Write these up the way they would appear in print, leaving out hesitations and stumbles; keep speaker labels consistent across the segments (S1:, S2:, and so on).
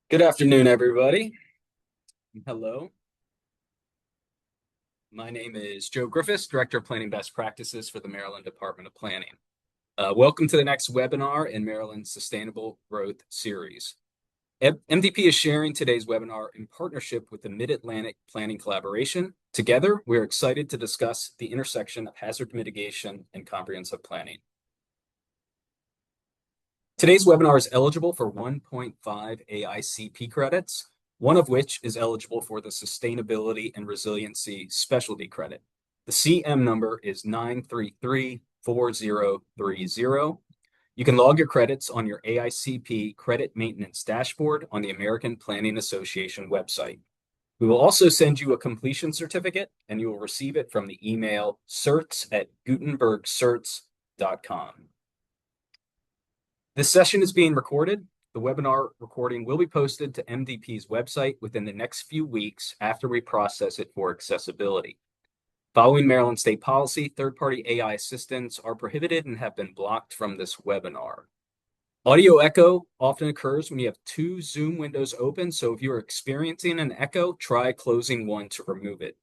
S1: Good afternoon, everybody. Hello. My name is Joe Griffiths, Director of Planning Best Practices for the Maryland Department of Planning. Welcome to the next webinar in Maryland's Sustainable Growth Series. MDP is sharing today's webinar in partnership with the Mid-Atlantic Planning Collaboration. Together, we're excited to discuss the intersection of hazard mitigation and comprehensive planning. Today's webinar is eligible for 1.5 AICP credits, one of which is eligible for the Sustainability and Resiliency Specialty Credit. The CM number is 9334030. You can log your credits on your AICP Credit Maintenance Dashboard on the American Planning Association website. We will also send you a completion certificate, and you will receive it from the email certs@gutenbergcerts.com. This session is being recorded. The webinar recording will be posted to MDP's website within the next few weeks after we process it for accessibility. Following Maryland state policy, third-party AI assistants are prohibited and have been blocked from this webinar. Audio echo often occurs when you have two Zoom windows open, so if you are experiencing an echo, try closing one to remove it.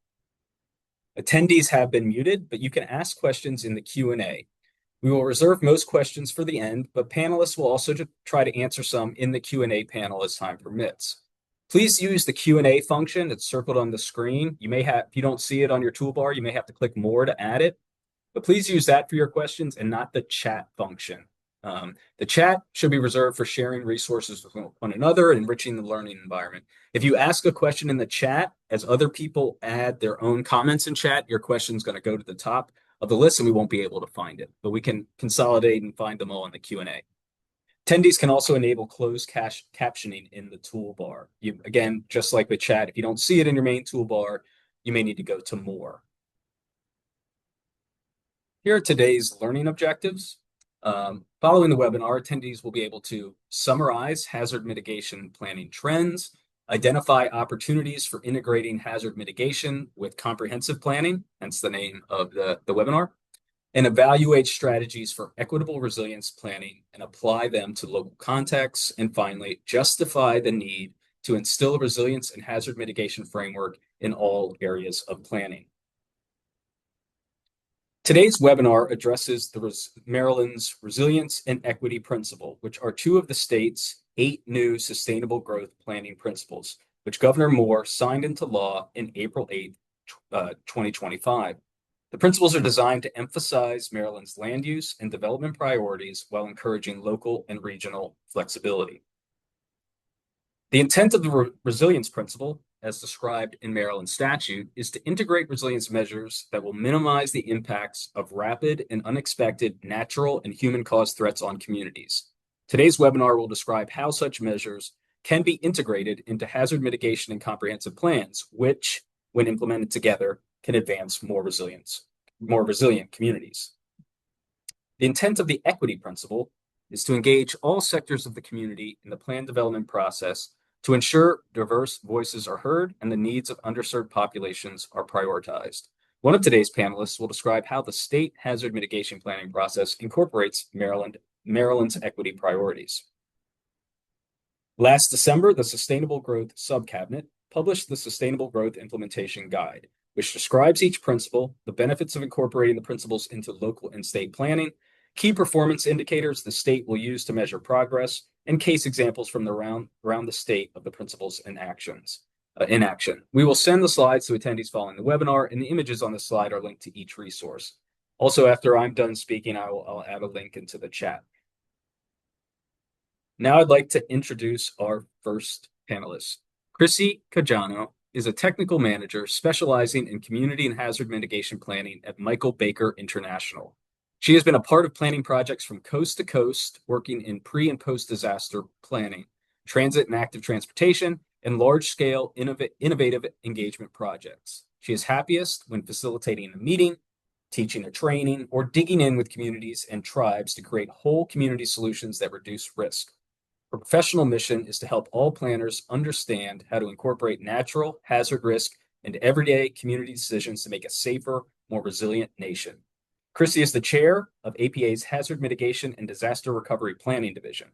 S1: Attendees have been muted, but you can ask questions in the Q&A. We will reserve most questions for the end, but panelists will also try to answer some in the Q&A panel as time permits. Please use the Q&A function that's circled on the screen. If you don't see it on your toolbar, you may have to click more to add it, but please use that for your questions and not the chat function. The chat should be reserved for sharing resources with one another, enriching the learning environment. If you ask a question in the chat, as other people add their own comments in chat, your question is going to go to the top of the list and we won't be able to find it, but we can consolidate and find them all in the Q&A. Attendees can also enable closed captioning in the toolbar. Again, just like with chat, if you don't see it in your main toolbar, you may need to go to more. Here are today's learning objectives. Following the webinar, attendees will be able to summarize hazard mitigation planning trends, identify opportunities for integrating hazard mitigation with comprehensive planning, hence the name of the webinar, and evaluate strategies for equitable resilience planning and apply them to local contexts, and finally, justify the need to instill a resilience and hazard mitigation framework in all areas of planning. Today's webinar addresses Maryland's Resilience and Equity Principle, which are two of the state's 8 new sustainable growth planning principles, which Governor Moore signed into law in April 8, 2025. The principles are designed to emphasize Maryland's land use and development priorities while encouraging local and regional flexibility. The intent of the resilience principle, as described in Maryland statute, is to integrate resilience measures that will minimize the impacts of rapid and unexpected natural and human-caused threats on communities. Today's webinar will describe how such measures can be integrated into hazard mitigation and comprehensive plans, which, when implemented together, can advance more resilient communities. The intent of the equity principle is to engage all sectors of the community in the plan development process to ensure diverse voices are heard and the needs of underserved populations are prioritized. One of today's panelists will describe how the state hazard mitigation planning process incorporates Maryland's equity priorities. Last December, the Sustainable Growth Subcabinet published the Sustainable Growth Implementation Guide, which describes each principle, the benefits of incorporating the principles into local and state planning, key performance indicators the state will use to measure progress, and case examples from around the state of the principles in action. We will send the slides to attendees following the webinar, and the images on the slide are linked to each resource. Also, after I'm done speaking, I'll add a link into the chat. Now I'd like to introduce our first panelist. Chrissy Cajano is a technical manager specializing in community and hazard mitigation planning at Michael Baker International. She has been a part of planning projects from coast to coast, working in pre- and post-disaster planning, transit and active transportation, and large-scale innovative engagement projects. She is happiest when facilitating a meeting, teaching a training, or digging in with communities and tribes to create whole community solutions that reduce risk. Her professional mission is to help all planners understand how to incorporate natural hazard risk into everyday community decisions to make a safer, more resilient nation. Chrissy is the chair of APA's Hazard Mitigation and Disaster Recovery Planning Division.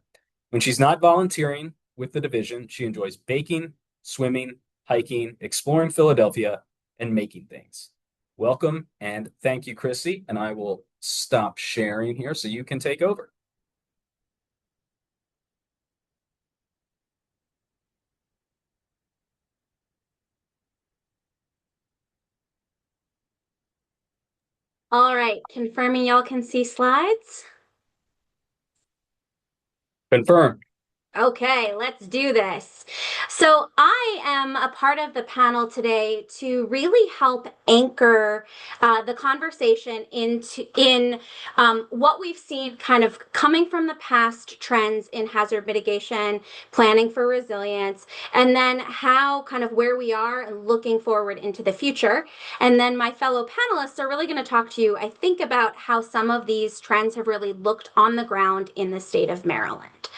S1: When she's not volunteering with the division. She enjoys baking, swimming, hiking, exploring Philadelphia, and making things. Welcome and thank you, Chrissy. And I will stop sharing here so you can take over.
S2: All right, confirming y'all can see slides.
S1: Confirmed.
S2: Okay, let's do this. So I am a part of the panel today to really help anchor the conversation in what we've seen kind of coming from the past trends in hazard mitigation, planning for resilience, and then how kind of where we are and looking forward into the future. And then my fellow panelists are really going to talk to you, I think, about how some of these trends have really looked on the ground in the state of Maryland.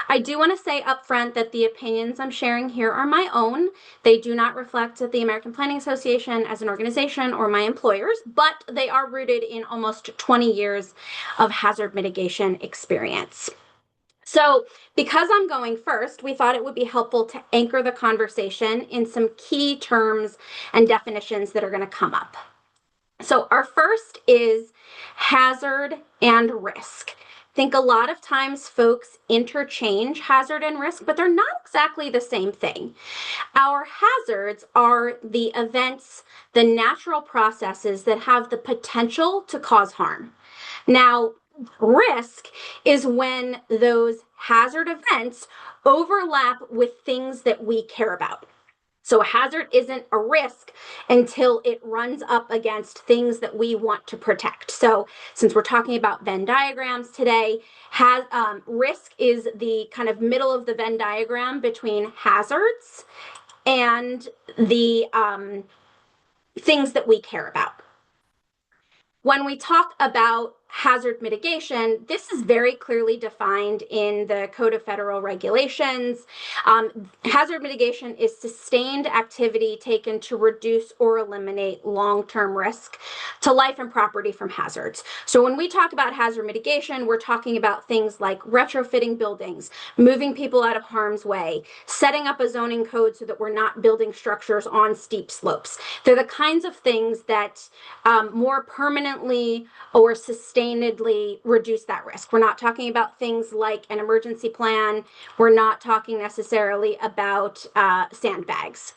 S2: I do want to say up front that the opinions I'm sharing here are my own. They do not reflect the American Planning Association as an organization or my employers, but they are rooted in almost 20 years of hazard mitigation experience. So, because I'm going first, we thought it would be helpful to anchor the conversation in some key terms and definitions that are going to come up. So, our first is hazard and risk. I think a lot of times folks interchange hazard and risk, but they're not exactly the same thing. Our hazards are the events, the natural processes that have the potential to cause harm. Now, risk is when those hazard events overlap with things that we care about. So a hazard isn't a risk until it runs up against things that we want to protect. So since we're talking about Venn diagrams today, risk is the kind of middle of the Venn diagram between hazards and the things that we care about. When we talk about hazard mitigation, this is very clearly defined in the Code of Federal Regulations. Hazard mitigation is sustained activity taken to reduce or eliminate long-term risk to life and property from hazards. So when we talk about hazard mitigation, we're talking about things like retrofitting buildings, moving people out of harm's way, setting up a zoning code so that we're not building structures on steep slopes. They're the kinds of things that more permanently or sustainedly reduce that risk. We're not talking about things like an emergency plan. We're not talking necessarily about sandbags.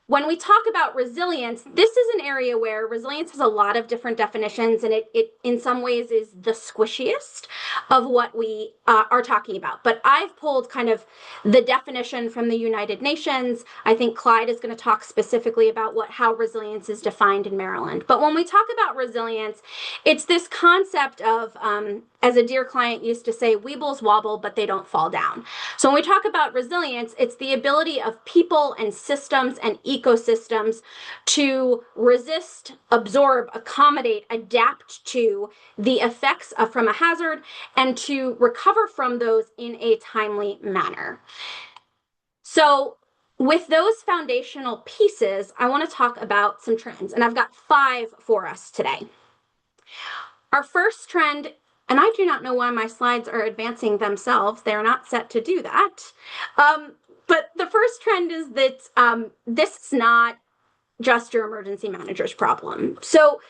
S2: When we talk about resilience, this is an area where resilience has a lot of different definitions, and it in some ways is the squishiest of what we are talking about. But I've pulled kind of the definition from the United Nations. I think Clyde is going to talk specifically about how resilience is defined in Maryland. But when we talk about resilience, it's this concept of, as a dear client used to say, weebles wobble, but they don't fall down. So when we talk about resilience, it's the ability of people and systems and ecosystems to resist, absorb, accommodate, adapt to the effects from a hazard and to recover from those in a timely manner. So with those foundational pieces, I want to talk about some trends, and I've got 5 for us today. Our first trend, and I do not know why my slides are advancing themselves. They're not set to do that. But the first trend is that this is not just your emergency manager's problem. So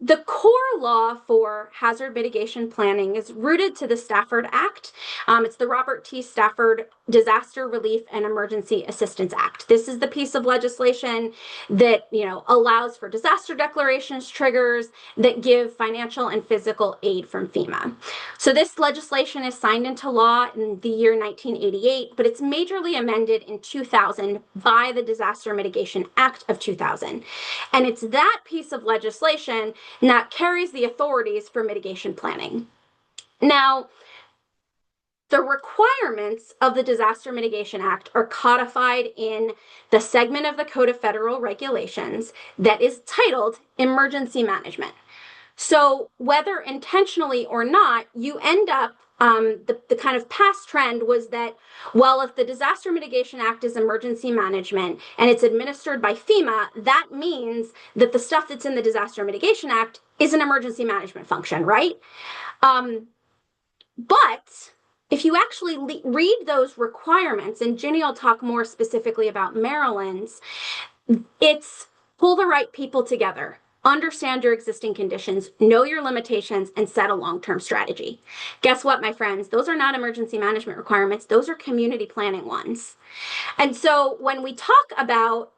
S2: the core law for hazard mitigation planning is rooted to the Stafford Act. It's the Robert T. Stafford Disaster Relief and Emergency Assistance Act. This is the piece of legislation that, allows for disaster declarations, triggers that give financial and physical aid from FEMA. So this legislation is signed into law in the year 1988, but it's majorly amended in 2000 by the Disaster Mitigation Act of 2000. And it's that piece of legislation that carries the authorities for mitigation planning. Now, the requirements of the Disaster Mitigation Act are codified in the segment of the Code of Federal Regulations that is titled Emergency Management. So whether intentionally or not, you end up, the kind of past trend was that, well, if the Disaster Mitigation Act is emergency management and it's administered by FEMA, that means that the stuff that's in the Disaster Mitigation Act is an emergency management function, right? But if you actually read those requirements, and Ginny will talk more specifically about Maryland's, it's pull the right people together, understand your existing conditions, know your limitations, and set a long-term strategy. Guess what, my friends? Those are not emergency management requirements. Those are community planning ones. And so when we talk about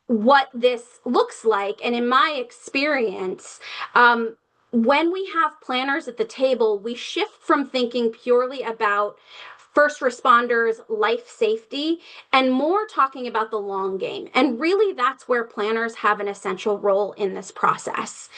S2: what this looks like, and in my experience, when we have planners at the table, we shift from thinking purely about first responders, life safety, and more talking about the long game. And really, that's where planners have an essential role in this process.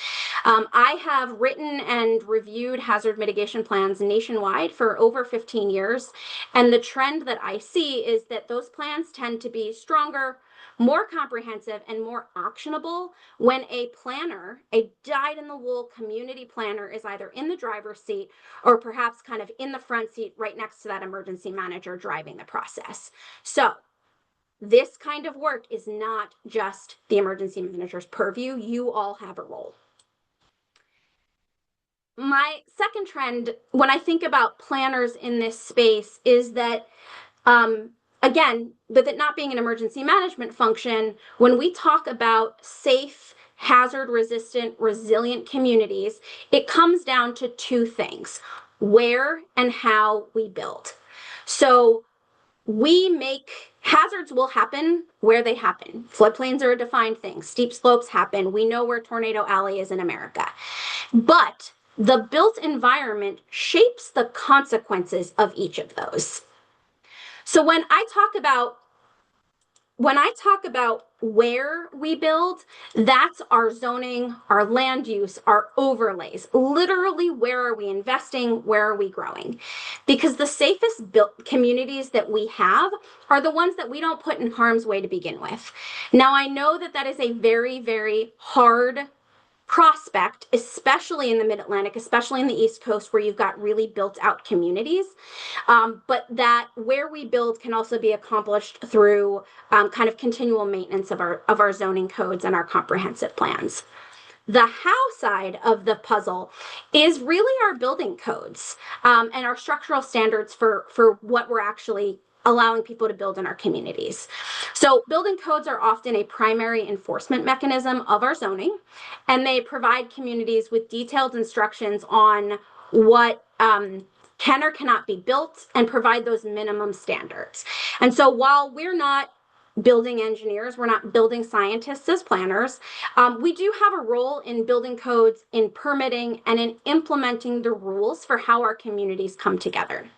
S2: I have written and reviewed hazard mitigation plans nationwide for over 15 years. And the trend that I see is that those plans tend to be stronger, more comprehensive, and more actionable when a planner, a dyed-in-the-wool community planner, is either in the driver's seat or perhaps kind of in the front seat right next to that emergency manager driving the process. So this kind of work is not just the emergency manager's purview. You all have a role. My second trend, when I think about planners in this space, is that again, with it not being an emergency management function, when we talk about safe, hazard-resistant, resilient communities, it comes down to two things: where and how we build. So hazards will happen where they happen. Floodplains are a defined thing. Steep slopes happen. We know where Tornado Alley is in America. But the built environment shapes the consequences of each of those. So when I talk about where we build, that's our zoning, our land use, our overlays. Literally, where are we investing? Where are we growing? Because the safest built communities that we have are the ones that we don't put in harm's way to begin with. Now, I know that that is a very, very hard prospect, especially in the Mid-Atlantic, especially in the East Coast, where you've got really built out communities. But that where we build can also be accomplished through kind of continual maintenance of our zoning codes and our comprehensive plans. The how side of the puzzle is really our building codes and our structural standards for what we're actually allowing people to build in our communities. So building codes are often a primary enforcement mechanism of our zoning, and they provide communities with detailed instructions on what can or cannot be built and provide those minimum standards. And so while we're not building engineers, we're not building scientists as planners, we do have a role in building codes, in permitting, and in implementing the rules for how our communities come together.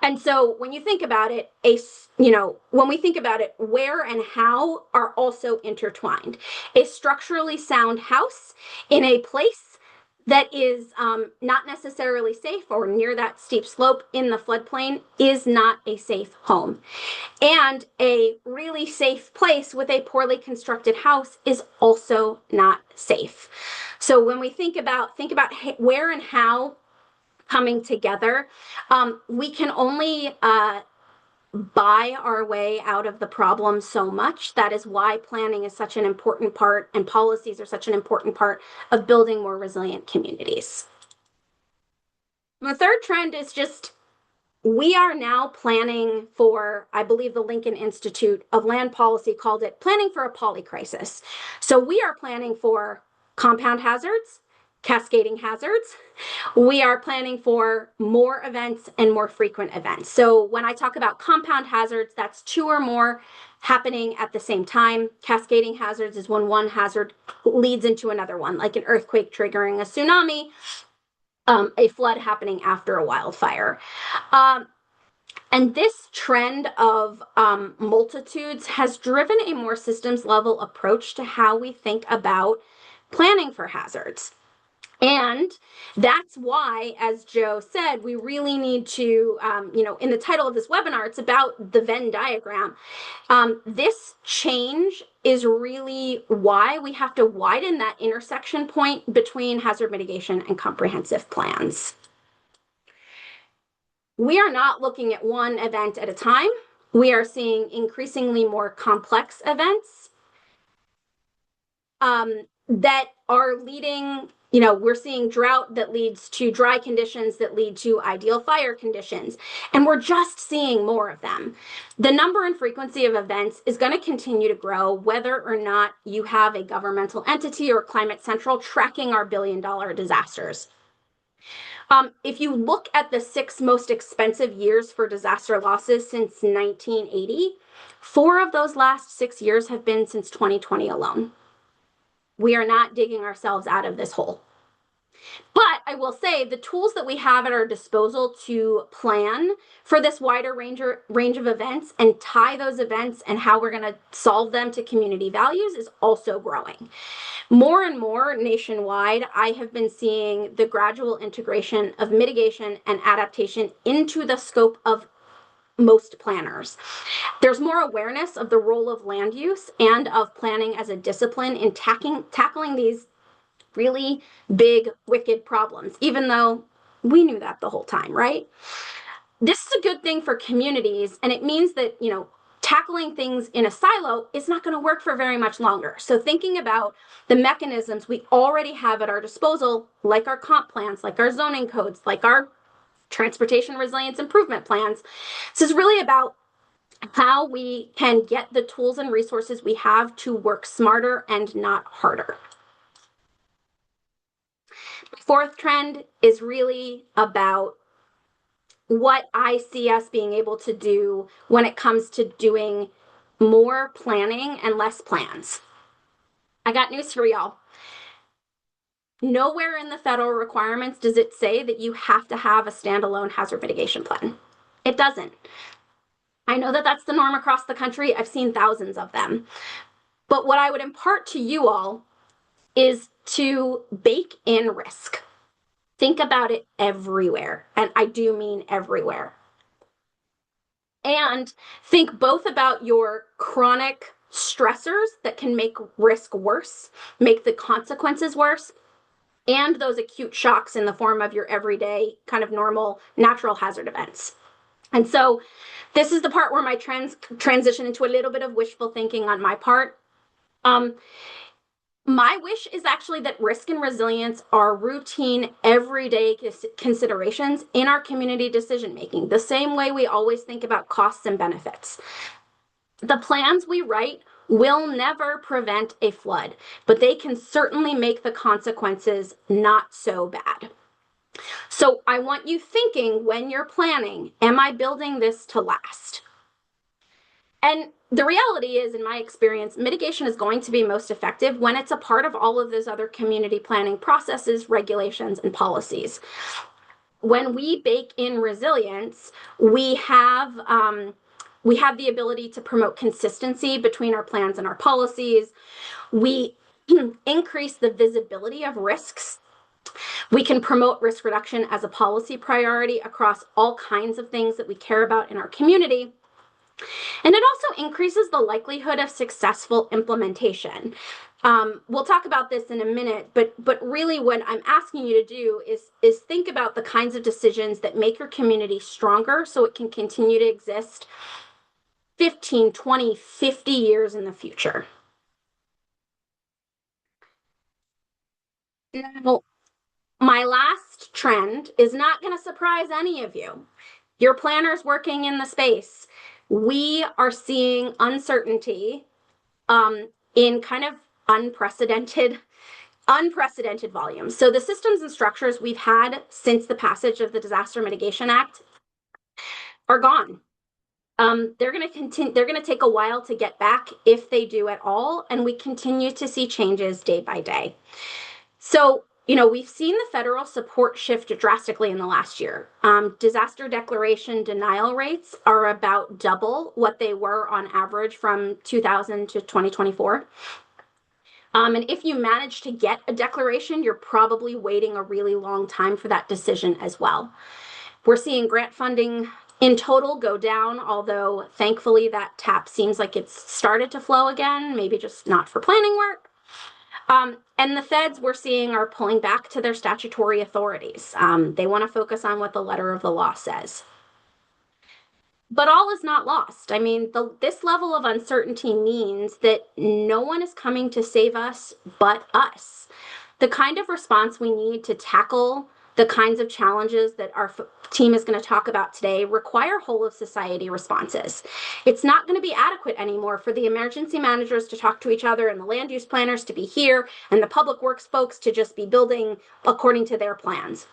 S2: And so when you think about it, when we think about it, where and how are also intertwined. A structurally sound house in a place that is not necessarily safe or near that steep slope in the floodplain is not a safe home. And a really safe place with a poorly constructed house is also not safe. So when we think about where and how coming together, we can only buy our way out of the problem so much. That is why planning is such an important part, and policies are such an important part of building more resilient communities. The third trend is just, we are now planning for, I believe the Lincoln Institute of Land Policy called it planning for a polycrisis. So we are planning for compound hazards, cascading hazards. We are planning for more events and more frequent events. So when I talk about compound hazards, that's two or more happening at the same time. Cascading hazards is when one hazard leads into another one, like an earthquake triggering a tsunami, a flood happening after a wildfire. And this trend of multitudes has driven a more systems level approach to how we think about planning for hazards. And that's why, as Joe said, we really need to, in the title of this webinar, it's about the Venn diagram. This change is really why we have to widen that intersection point between hazard mitigation and comprehensive plans. We are not looking at one event at a time. We are seeing increasingly more complex events that are leading we're seeing drought that leads to dry conditions that lead to ideal fire conditions, and we're just seeing more of them. The number and frequency of events is going to continue to grow, whether or not you have a governmental entity or Climate Central tracking our billion-dollar disasters. If you look at the 6 most expensive years for disaster losses since 1980, 4 of those last 6 years have been since 2020 alone. We are not digging ourselves out of this hole. But I will say the tools that we have at our disposal to plan for this wider range of events and tie those events and how we're going to solve them to community values is also growing. More and more nationwide, I have been seeing the gradual integration of mitigation and adaptation into the scope of most planners. There's more awareness of the role of land use and of planning as a discipline in tackling these really big, wicked problems, even though we knew that the whole time, right? This is a good thing for communities, and it means that, tackling things in a silo is not going to work for very much longer. So thinking about the mechanisms we already have at our disposal, like our comp plans, like our zoning codes, like our transportation resilience improvement plans, this is really about how we can get the tools and resources we have to work smarter and not harder. The 4th trend is really about what I see us being able to do when it comes to doing more planning and less plans. I got news for y'all. Nowhere in the federal requirements does it say that you have to have a standalone hazard mitigation plan. It doesn't. I know that that's the norm across the country. I've seen thousands of them. But what I would impart to you all is to bake in risk. Think about it everywhere, and I do mean everywhere. And think both about your chronic stressors that can make risk worse, make the consequences worse, and those acute shocks in the form of your everyday kind of normal natural hazard events. And so this is the part where my transition into a little bit of wishful thinking on my part. My wish is actually that risk and resilience are routine, everyday considerations in our community decision making, the same way we always think about costs and benefits. The plans we write will never prevent a flood, but they can certainly make the consequences not so bad. So I want you thinking when you're planning, am I building this to last? And the reality is, in my experience, mitigation is going to be most effective when it's a part of all of those other community planning processes, regulations, and policies. When we bake in resilience, we have the ability to promote consistency between our plans and our policies. We increase the visibility of risks. We can promote risk reduction as a policy priority across all kinds of things that we care about in our community. And it also increases the likelihood of successful implementation. We'll talk about this in a minute, but really what I'm asking you to do is think about the kinds of decisions that make your community stronger so it can continue to exist 15, 20, 50 years in the future. Now, my last trend is not going to surprise any of you. Your planners working in the space, we are seeing uncertainty in kind of unprecedented volumes. So the systems and structures we've had since the passage of the Disaster Mitigation Act are gone. They're going to take a while to get back, if they do at all, and we continue to see changes day by day. So, we've seen the federal support shift drastically in the last year. Disaster declaration denial rates are about double what they were on average from 2000 to 2024. And if you manage to get a declaration, you're probably waiting a really long time for that decision as well. We're seeing grant funding in total go down, although thankfully that tap seems like it's started to flow again, maybe just not for planning work. And the feds we're seeing are pulling back to their statutory authorities. They want to focus on what the letter of the law says. But all is not lost. I mean, this level of uncertainty means that no one is coming to save us but us. the kind of response we need to tackle the kinds of challenges that our team is going to talk about today require whole of society responses. It's not going to be adequate anymore for the emergency managers to talk to each other and the land use planners to be here and the public works folks to just be building according to their plans.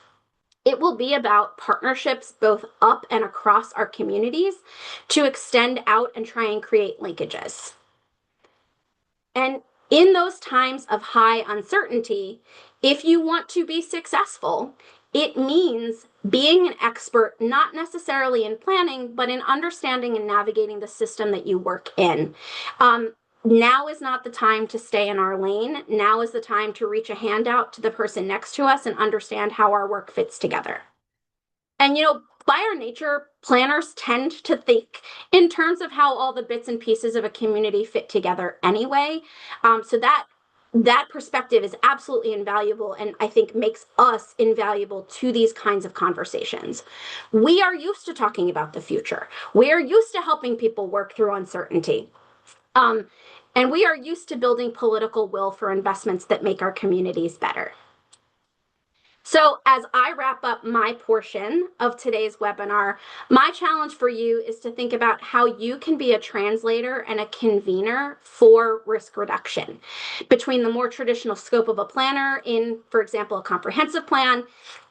S2: It will be about partnerships both up and across our communities to extend out and try and create linkages. And in those times of high uncertainty, if you want to be successful, it means being an expert, not necessarily in planning, but in understanding and navigating the system that you work in. Now is not the time to stay in our lane. Now is the time to reach a hand out to the person next to us and understand how our work fits together. And, by our nature, planners tend to think in terms of how all the bits and pieces of a community fit together anyway. So that perspective is absolutely invaluable, and I think makes us invaluable to these kinds of conversations. We are used to talking about the future. We are used to helping people work through uncertainty. And we are used to building political will for investments that make our communities better. So as I wrap up my portion of today's webinar, my challenge for you is to think about how you can be a translator and a convener for risk reduction between the more traditional scope of a planner in, for example, a comprehensive plan,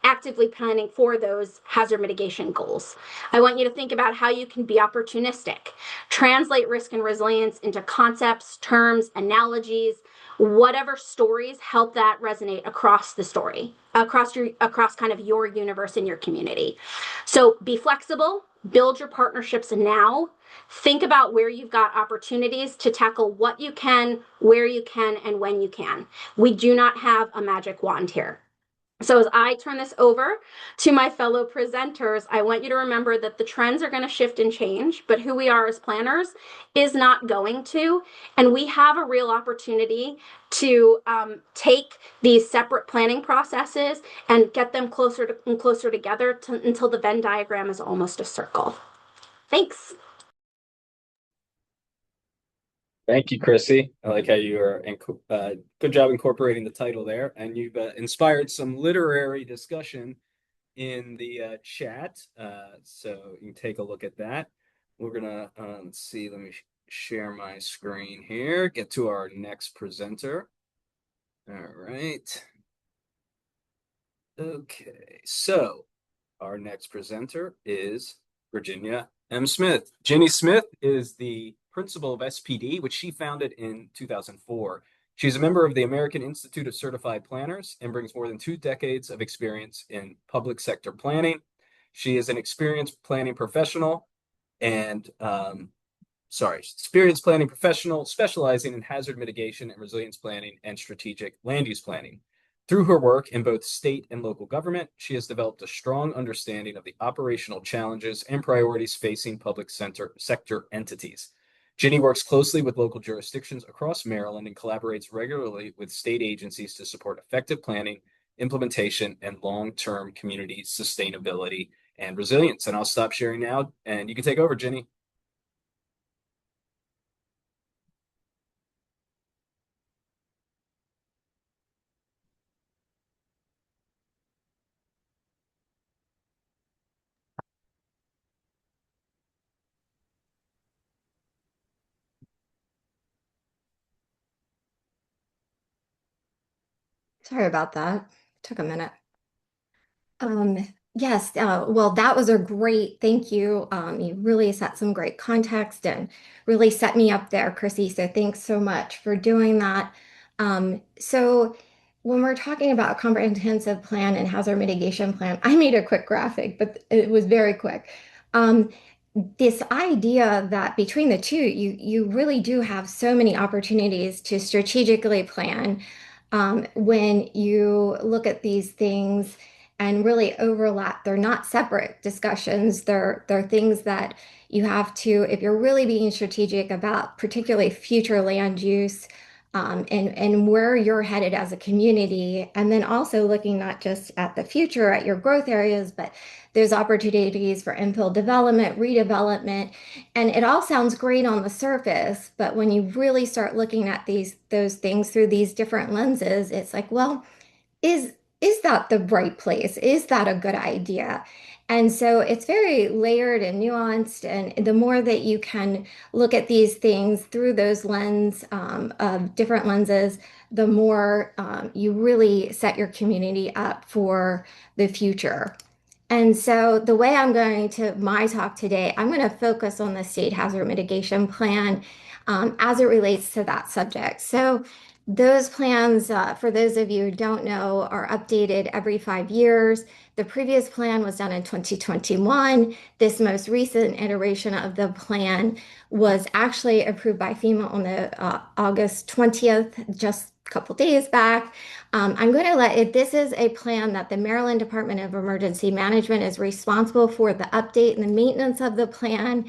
S2: actively planning for those hazard mitigation goals. I want you to think about how you can be opportunistic, translate risk and resilience into concepts, terms, analogies, whatever stories help that resonate across the story, across kind of your universe and your community. So be flexible, build your partnerships now, think about where you've got opportunities to tackle what you can, where you can, and when you can. We do not have a magic wand here. So as I turn this over to my fellow presenters, I want you to remember that the trends are going to shift and change, but who we are as planners is not going to. And we have a real opportunity to take these separate planning processes and get them closer and closer together until the Venn diagram is almost a circle. Thanks.
S1: Thank you, Chrissy. I like how you are good job incorporating the title there, and you've inspired some literary discussion in the chat. So you can take a look at that. We're gonna let's see. Let me share my screen here. Get to our next presenter. All right. Okay. So our next presenter is Virginia M. Smith. Jenny Smith is the principal of SPD, which she founded in 2004. She's a member of the American Institute of Certified Planners and brings more than 2 decades of experience in public sector planning. She is an experienced planning professional specializing in hazard mitigation and resilience planning and strategic land use planning. Through her work in both state and local government, she has developed a strong understanding of the operational challenges and priorities facing public sector entities. Ginny works closely with local jurisdictions across Maryland and collaborates regularly with state agencies to support effective planning, implementation, and long-term community sustainability and resilience. And I'll stop sharing now, and you can take over, Ginny.
S3: Sorry about that. Took a minute. Yes, well, that was a great thank you. You really set some great context and really set me up there, Chrissy. So thanks so much for doing that. So when we're talking about a comprehensive plan and hazard mitigation plan, I made a quick graphic, but it was very quick. This idea that between the two, you really do have so many opportunities to strategically plan when you look at these things and really overlap. They're not separate discussions. They're things that you have to, if you're really being strategic about particularly future land use, and where you're headed as a community, and then also looking not just at the future, at your growth areas, but there's opportunities for infill development, redevelopment, and it all sounds great on the surface, but when you really start looking at those things through these different lenses, it's like, well, is is that the right place? Is that a good idea? And so it's very layered and nuanced, and the more that you can look at these things through those of different lenses, the more you really set your community up for the future. And so the way I'm going to my talk today, I'm going to focus on the state hazard mitigation plan as it relates to that subject. So those plans, for those of you who don't know, are updated every 5 years. The previous plan was done in 2021. This most recent iteration of the plan was actually approved by FEMA on the August 20th, just a couple days back. I'm going to let it, this is a plan that the Maryland Department of Emergency Management is responsible for the update and the maintenance of the plan.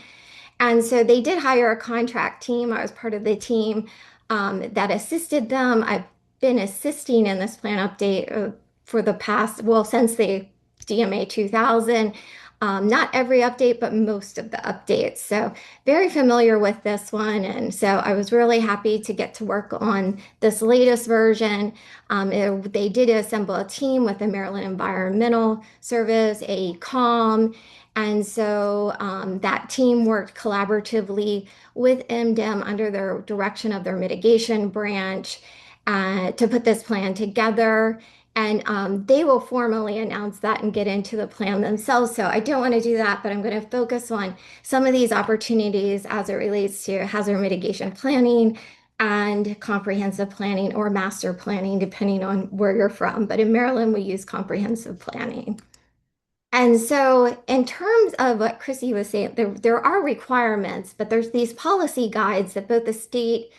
S3: And so they did hire a contract team. I was part of the team that assisted them. I've been assisting in this plan update for the past, well, since the DMA 2000. Not every update, but most of the updates. So very familiar with this one. And so I was really happy to get to work on this latest version. They did assemble a team with the Maryland Environmental Service, AECOM, and so that team worked collaboratively with MDEM under the direction of their mitigation branch to put this plan together. And they will formally announce that and get into the plan themselves. So I don't want to do that, but I'm going to focus on some of these opportunities as it relates to hazard mitigation planning and comprehensive planning or master planning, depending on where you're from. But in Maryland, we use comprehensive planning. And so, in terms of what Chrissy was saying, there are requirements, but there's these policy guides that both the state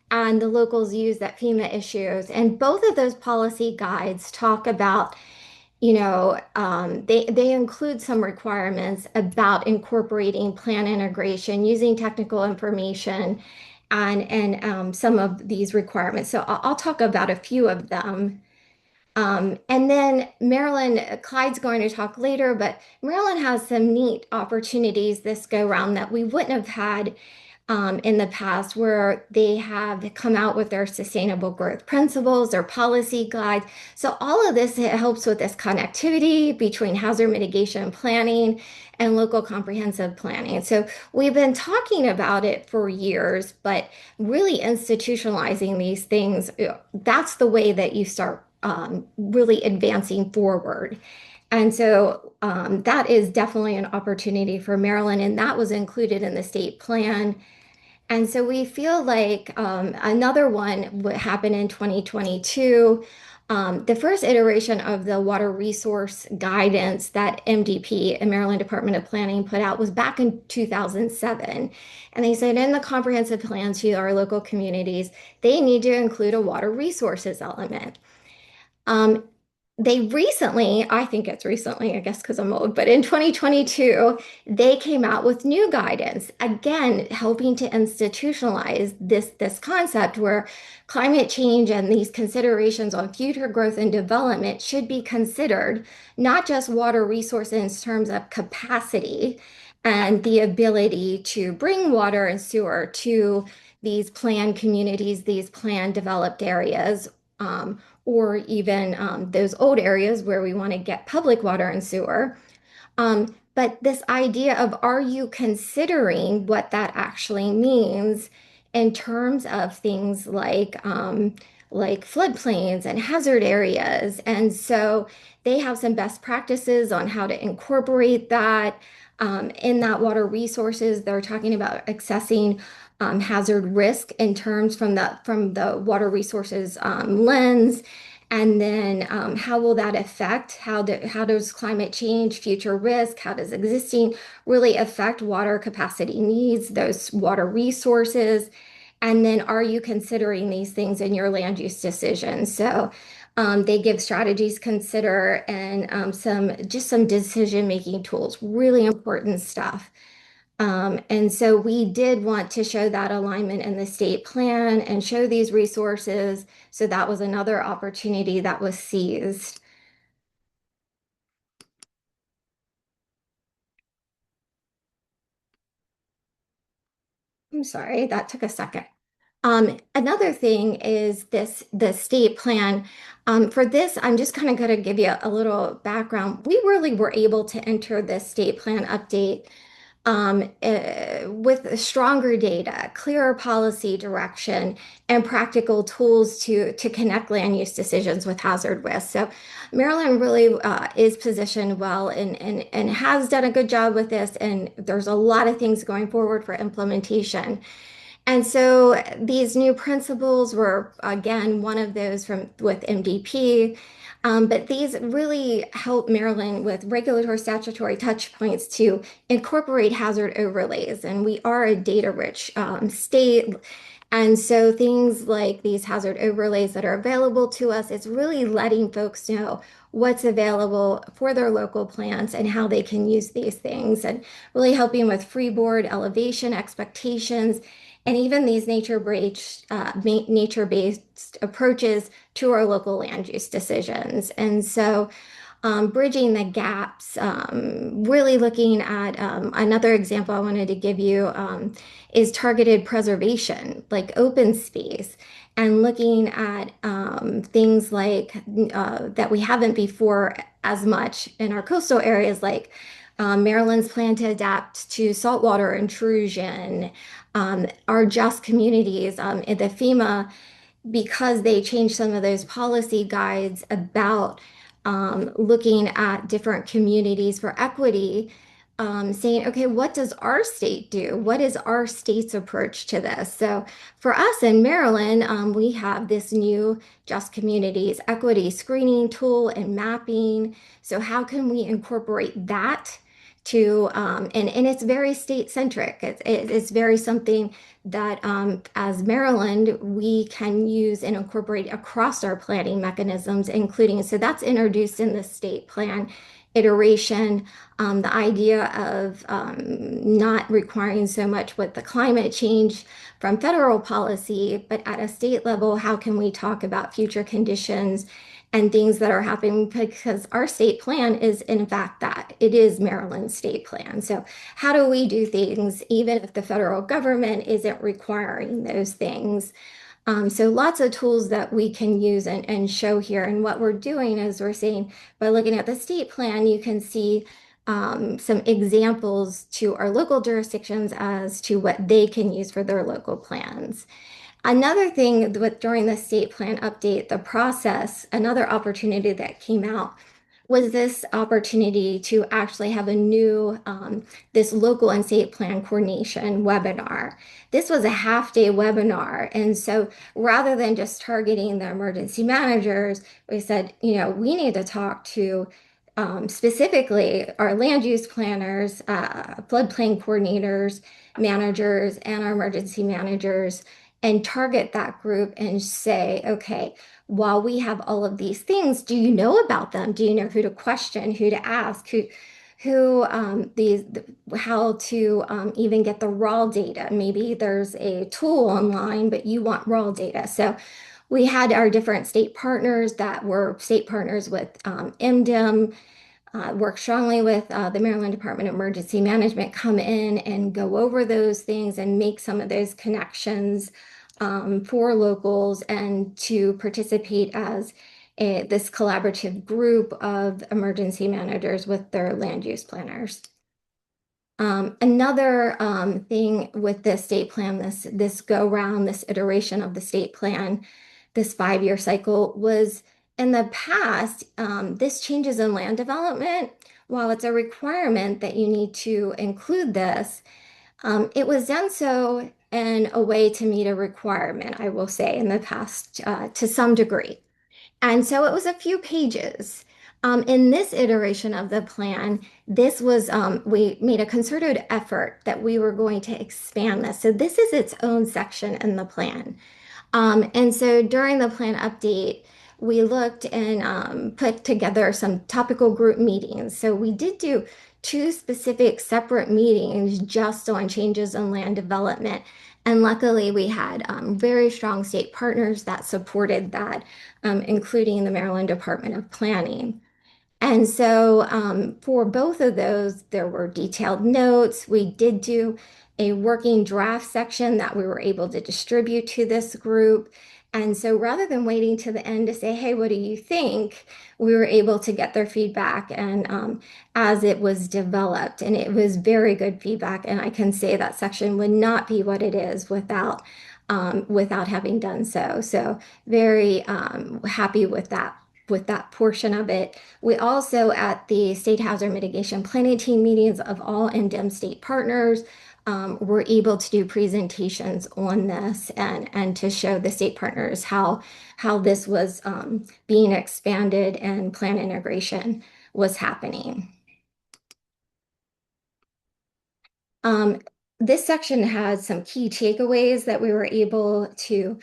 S3: and the locals use that FEMA issues. And both of those policy guides talk about, they include some requirements about incorporating plan integration, using technical information, and some of these requirements. So I'll talk about a few of them. And then Maryland, Clyde's going to talk later, but Maryland has some neat opportunities this go round that we wouldn't have had in the past, where they have come out with their sustainable growth principles, their policy guides. So all of this, it helps with this connectivity between hazard mitigation planning and local comprehensive planning. So we've been talking about it for years, but really institutionalizing these things, that's the way that you start really advancing forward. And so that is definitely an opportunity for Maryland, and that was included in the state plan. And so we feel like another one would happen in 2022. The first iteration of the water resource guidance that MDP, Maryland Department of Planning, put out was back in 2007. And they said in the comprehensive plan to our local communities, they need to include a water resources element. Um, they recently, I think it's recently, I guess because I'm old, but in 2022, they came out with new guidance, again, helping to institutionalize this concept where climate change and these considerations on future growth and development should be considered, not just water resources in terms of capacity and the ability to bring water and sewer to these planned communities, these planned developed areas. Or even those old areas where we want to get public water and sewer. But this idea of, are you considering what that actually means in terms of things like floodplains and hazard areas? And so they have some best practices on how to incorporate that in that water resources. They're talking about assessing hazard risk in terms from the water resources lens. And then how will that affect, how does climate change, future risk, how does existing really affect water capacity needs, those water resources? And then are you considering these things in your land use decisions? So they give strategies consider and some decision-making tools, really important stuff. And so we did want to show that alignment in the state plan and show these resources. So that was another opportunity that was seized. I'm sorry, that took a second. Another thing is the state plan. For this, I'm just kind of going to give you a little background. We really were able to enter this state plan update with stronger data, clearer policy direction, and practical tools to connect land use decisions with hazard risk. So Maryland really is positioned well and has done a good job with this. And there's a lot of things going forward for implementation. And so these new principles were, again, one of those from with MDP. But these really help Maryland with regulatory statutory touch points to incorporate hazard overlays. And we are a data-rich state. And so things like these hazard overlays that are available to us, it's really letting folks know what's available for their local plants and how they can use these things, and really helping with freeboard elevation expectations and even these nature-based approaches to our local land use decisions. And so bridging the gaps, really looking at another example I wanted to give you is targeted preservation, like open space, and looking at things like that we haven't before as much in our coastal areas, like Maryland's plan to adapt to saltwater intrusion, our just communities in the FEMA, because they changed some of those policy guides about looking at different communities for equity, saying, okay, what does our state do? What is our state's approach to this? So for us in Maryland, we have this new Just Communities equity screening tool and mapping. So how can we incorporate that to, and it's very state centric. It's very something that as Maryland, we can use and incorporate across our planning mechanisms, including, so that's introduced in the state plan iteration, the idea of not requiring so much with the climate change from federal policy, but at a state level, how can we talk about future conditions and things that are happening, because our state plan is in fact that it is Maryland's state plan. So how do we do things even if the federal government isn't requiring those things? So lots of tools that we can use and show here. And what we're doing is we're saying by looking at the state plan, you can see some examples to our local jurisdictions as to what they can use for their local plans. Another thing with during the state plan update, the process, another opportunity that came out was this opportunity to actually have a new, this local and state plan coordination webinar. This was a half-day webinar. And so rather than just targeting the emergency managers, we said, you know, we need to talk to specifically our land use planners, floodplain coordinators, managers, and our emergency managers, and target that group and say, okay, while we have all of these things, do you know about them? Do you know who to question, who to ask, how to even get the raw data? Maybe there's a tool online, but you want raw data. So we had our different state partners that were state partners with MDIM, work strongly with the Maryland Department of Emergency Management, come in and go over those things and make some of those connections for locals and to participate as this collaborative group of emergency managers with their land use planners. Another thing with the state plan, this go round, this iteration of the state plan, this 5-year cycle was in the past, this changes in land development. While it's a requirement that you need to include this, it was done so in a way to meet a requirement, I will say, in the past to some degree. And so it was a few pages. In this iteration of the plan, this was, we made a concerted effort that we were going to expand this. So this is its own section in the plan. And so during the plan update, we looked and put together some topical group meetings. So we did do 2 specific separate meetings just on changes in land development. And luckily, we had very strong state partners that supported that, including the Maryland Department of Planning. And so for both of those, there were detailed notes. We did do a working draft section that we were able to distribute to this group. And so rather than waiting to the end to say, hey, what do you think? We were able to get their feedback and as it was developed. And it was very good feedback. And I can say that section would not be what it is without having done so. So very happy with that portion of it. We also, at the State Hazard Mitigation Planning Team meetings of all NDEM state partners, were able to do presentations on this and to show the state partners how this was being expanded and plan integration was happening. Um, this section has some key takeaways that we were able to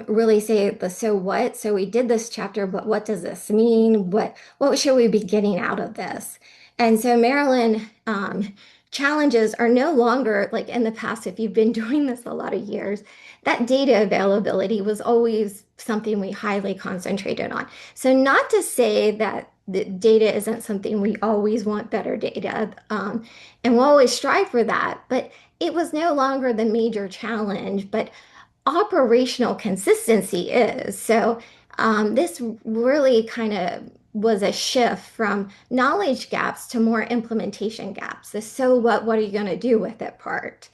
S3: really say the so what. So we did this chapter, but what does this mean? What should we be getting out of this? And so Maryland challenges are no longer like in the past, if you've been doing this a lot of years, that data availability was always something we highly concentrated on. So not to say that the data isn't something we always want better data. And we'll always strive for that, but it was no longer the major challenge, but operational consistency is. So this really kind of was a shift from knowledge gaps to more implementation gaps. The so what are you going to do with it part.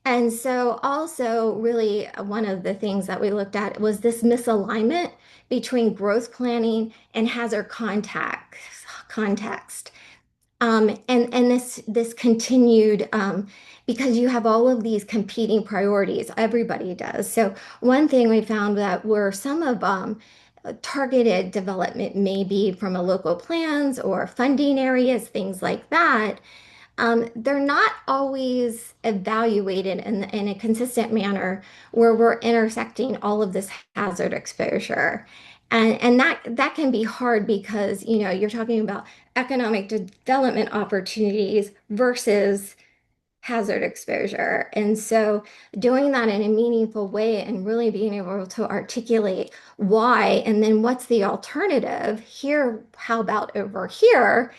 S3: And so also really one of the things that we looked at was this misalignment between growth planning and hazard context. And this continued because you have all of these competing priorities. Everybody does. So one thing we found that were some of targeted development, maybe from a local plans or funding areas, things like that. They're not always evaluated in a consistent manner where we're intersecting all of this hazard exposure. And that can be hard because, you know, you're talking about economic development opportunities versus hazard exposure. And so doing that in a meaningful way and really being able to articulate why and then what's the alternative here, how about over here?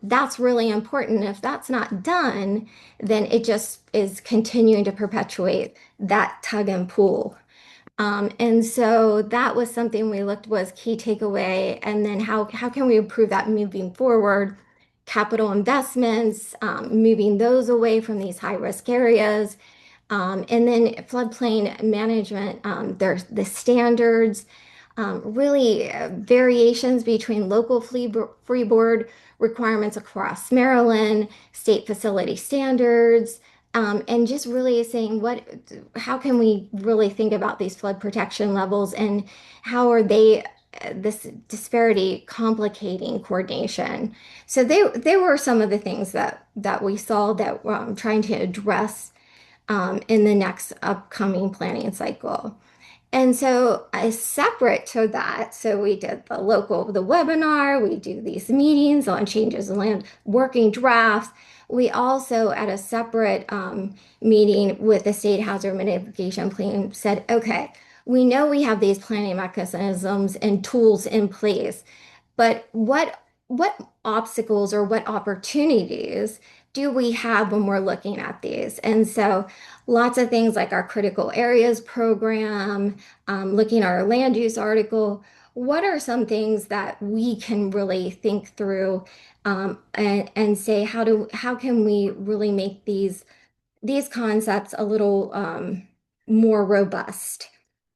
S3: That's really important. If that's not done, then it just is continuing to perpetuate that tug and pull. And so that was something we looked was key takeaway. And then how can we improve that moving forward? Capital investments, moving those away from these high risk areas. And then floodplain management, there's the standards, really variations between local freeboard requirements across Maryland, state facility standards, and just really saying how can we really think about these flood protection levels and how are they this disparity complicating coordination. So they were some of the things that we saw that we're trying to address in the next upcoming planning cycle. And so separate to that, so we did the webinar, we do these meetings on changes in land, working drafts. We also, at a separate meeting with the State Hazard Mitigation Plan, said, okay, we know we have these planning mechanisms and tools in place, but what obstacles or what opportunities do we have when we're looking at these? And so lots of things like our critical areas program, looking at our land use article. What are some things that we can really think through and say how can we really make these concepts a little more robust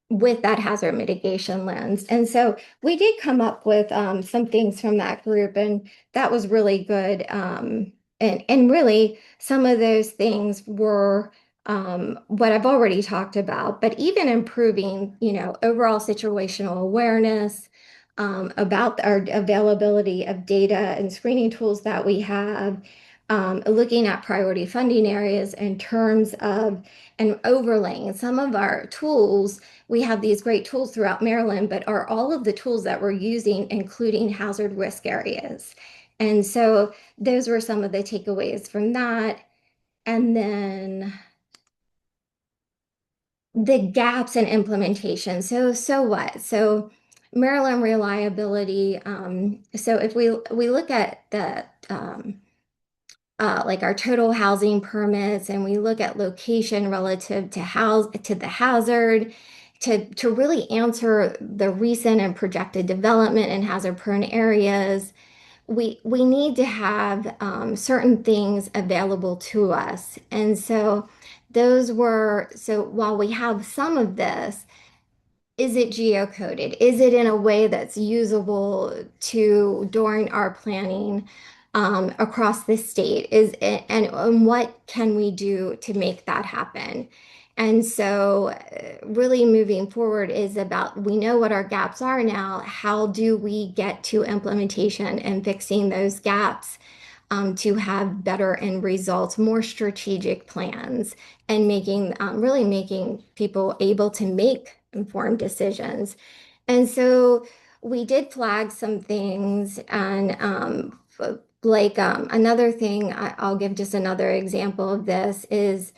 S3: with that hazard mitigation lens. And so we did come up with some things from that group, and that was really good. And really, some of those things were what I've already talked about, but even improving, you know, overall situational awareness about our availability of data and screening tools that we have, looking at priority funding areas in terms of and overlaying some of our tools. We have these great tools throughout Maryland, but are all of the tools that we're using, including hazard risk areas? And so those were some of the takeaways from that. And then the gaps in implementation. So what? So Maryland reliability. So if we look at the like our total housing permits and we look at location relative to the hazard to really answer the recent and projected development in hazard prone areas, we need to have certain things available to us. And so so while we have some of this, is it geocoded? Is it in a way that's usable to during our planning across the state? And what can we do to make that happen? And so, really moving forward is about we know what our gaps are now. How do we get to implementation and fixing those gaps to have better end results, more strategic plans, and really making people able to make informed decisions. And so we did flag some things, and another thing, I'll give just another example of this is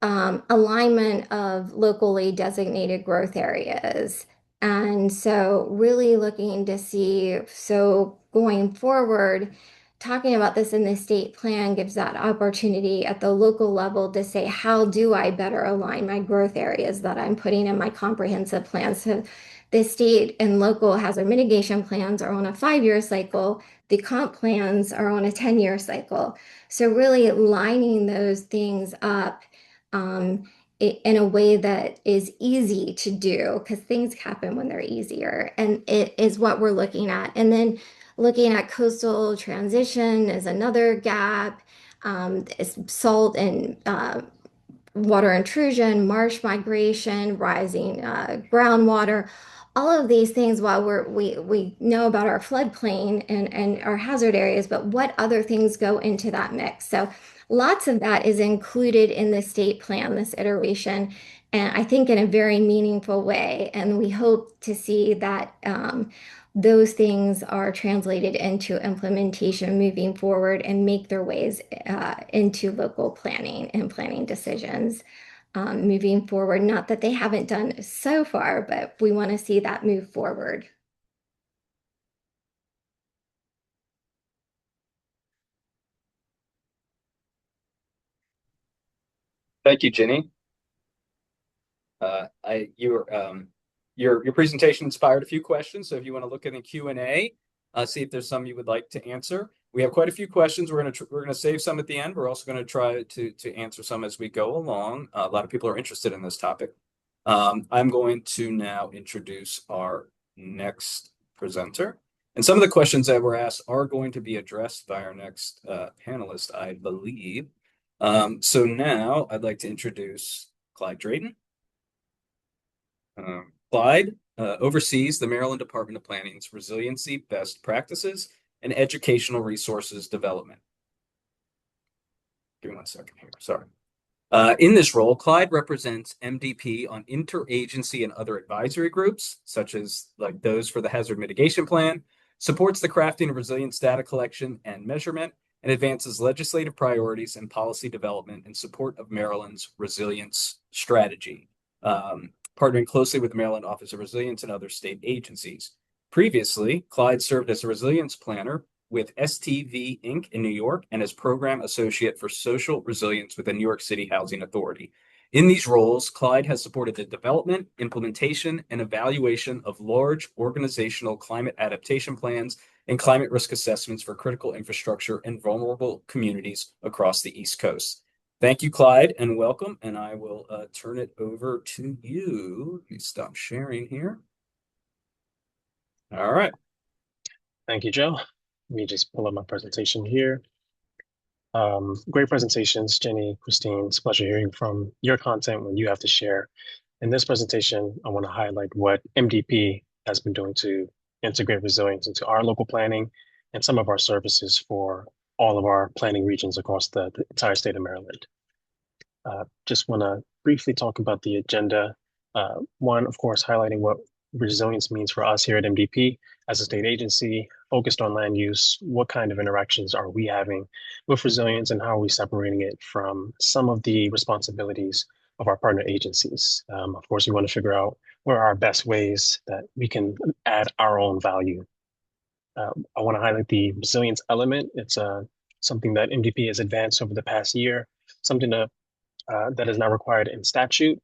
S3: alignment of locally designated growth areas. And so, really looking to see, so going forward, talking about this in the state plan gives that opportunity at the local level to say, how do I better align my growth areas that I'm putting in my comprehensive plan? So, the state and local hazard mitigation plans are on a 5-year cycle, the comp plans are on a 10-year cycle. So, really lining those things up um, in a way that is easy to do because things happen when they're easier. And it is what we're looking at. And then looking at coastal transition is another gap. Salt and water intrusion, marsh migration, rising groundwater, all of these things while we know about our floodplain and our hazard areas, but what other things go into that mix? So lots of that is included in the state plan, this iteration, and I think in a very meaningful way. And we hope to see that those things are translated into implementation moving forward and make their ways into local planning and planning decisions moving forward. Not that they haven't done so far, but we want to see that move forward.
S1: Thank you, Jenny. Your presentation inspired a few questions. So if you want to look in the Q&A, see if there's some you would like to answer. We have quite a few questions. We're gonna save some at the end. We're also going to try to answer some as we go along. A lot of people are interested in this topic. I'm going to now introduce our next presenter. And some of the questions that were asked are going to be addressed by our next panelist, I believe. So now I'd like to introduce Clyde Drayton. Clyde oversees the Maryland Department of Planning's Resiliency Best Practices and Educational Resources Development. Give me 1 second here, sorry. In this role, Clyde represents MDP on interagency and other advisory groups, such as like those for the Hazard Mitigation Plan, supports the crafting of resilience data collection and measurement, and advances legislative priorities and policy development in support of Maryland's resilience strategy, partnering closely with the Maryland Office of Resilience and other state agencies. Previously, Clyde served as a resilience planner with STV Inc. in New York and as program associate for social resilience with the New York City Housing Authority. In these roles, Clyde has supported the development, implementation, and evaluation of large organizational climate adaptation plans and climate risk assessments for critical infrastructure and vulnerable communities across the East Coast. Thank you, Clyde, and welcome. And I will turn it over to you. Let me stop sharing here. All right.
S4: Thank you, Joe. Let me just pull up my presentation here. Great presentations, Jenny, Christine. It's a pleasure hearing from your content when you have to share. In this presentation, I want to highlight what MDP has been doing to integrate resilience into our local planning and some of our services for all of our planning regions across the entire state of Maryland. Just want to briefly talk about the agenda. One, of course, highlighting what resilience means for us here at MDP as a state agency focused on land use. What kind of interactions are we having with resilience and how are we separating it from some of the responsibilities of our partner agencies? Of course, we want to figure out what are our best ways that we can add our own value. I want to highlight the resilience element. It's something that MDP has advanced over the past year, something that is now required in statute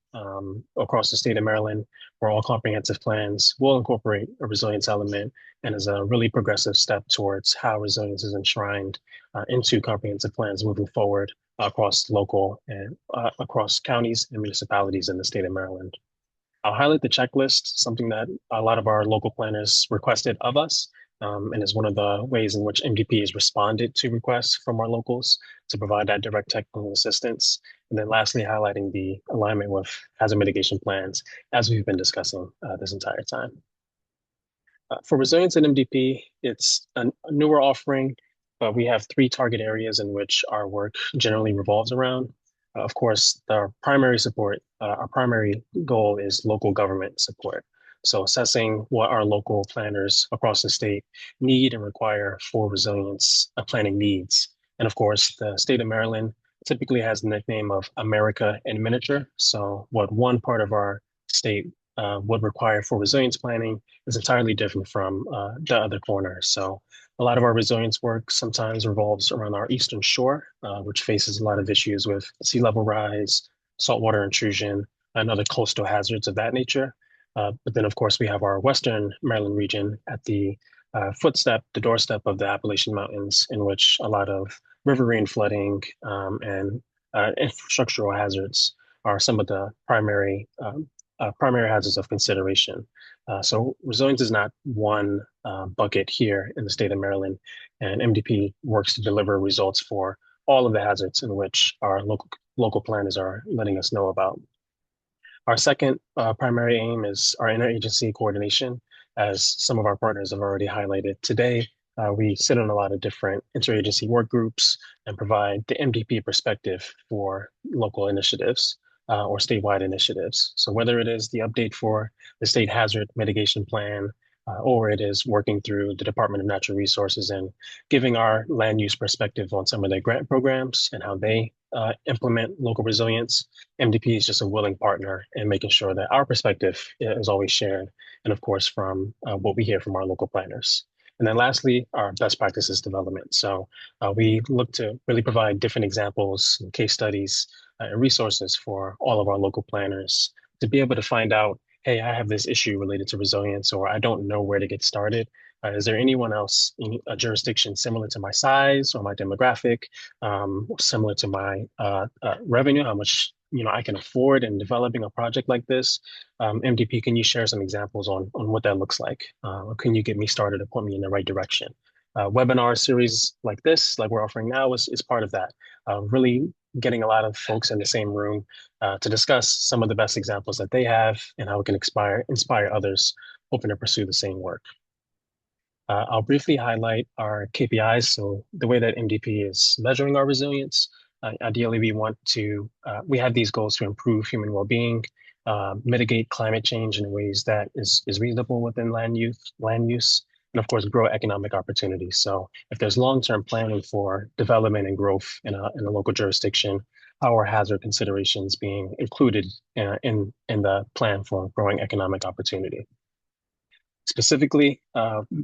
S4: across the state of Maryland, where all comprehensive plans will incorporate a resilience element, and is a really progressive step towards how resilience is enshrined into comprehensive plans moving forward across local and across counties and municipalities in the state of Maryland. I'll highlight the checklist, something that a lot of our local planners requested of us, and is one of the ways in which MDP has responded to requests from our locals to provide that direct technical assistance. And then lastly, highlighting the alignment with hazard mitigation plans, as we've been discussing this entire time. For resilience in MDP, it's a newer offering, but we have 3 target areas in which our work generally revolves around. Of course, our primary goal is local government support. So assessing what our local planners across the state need and require for resilience planning needs. And of course, the state of Maryland typically has the nickname of America in miniature. So what one part of our state would require for resilience planning is entirely different from the other corner. So a lot of our resilience work sometimes revolves around our eastern shore, which faces a lot of issues with sea level rise, saltwater intrusion, and other coastal hazards of that nature. But then, of course, we have our western Maryland region at the doorstep of the Appalachian Mountains, in which a lot of riverine flooding and infrastructural hazards are some of the primary hazards of consideration. So resilience is not one bucket here in the state of Maryland, and MDP works to deliver results for all of the hazards in which our local planners are letting us know about. Our second primary aim is our interagency coordination. As some of our partners have already highlighted today, we sit in a lot of different interagency work groups and provide the MDP perspective for local initiatives or statewide initiatives. So whether it is the update for the State Hazard Mitigation Plan, or it is working through the Department of Natural Resources and giving our land use perspective on some of their grant programs and how they implement local resilience, MDP is just a willing partner in making sure that our perspective is always shared, and of course from what we hear from our local planners. And then lastly, our best practices development. So we look to really provide different examples and case studies and resources for all of our local planners to be able to find out, hey, I have this issue related to resilience, or I don't know where to get started. Is there anyone else in a jurisdiction similar to my size or my demographic, similar to my revenue, how much I can afford in developing a project like this? MDP, can you share some examples on what that looks like? Or can you get me started or point me in the right direction? Webinar series like this, like we're offering now, is part of that. Really getting a lot of folks in the same room to discuss some of the best examples that they have and how we can inspire others hoping to pursue the same work. I'll briefly highlight our KPIs. So the way that MDP is measuring our resilience, ideally we have these goals to improve human well-being, mitigate climate change in ways that is reasonable within land use, and of course, grow economic opportunities. So if there's long-term planning for development and growth in a local jurisdiction, how are hazard considerations being included in the plan for growing economic opportunity? Specifically,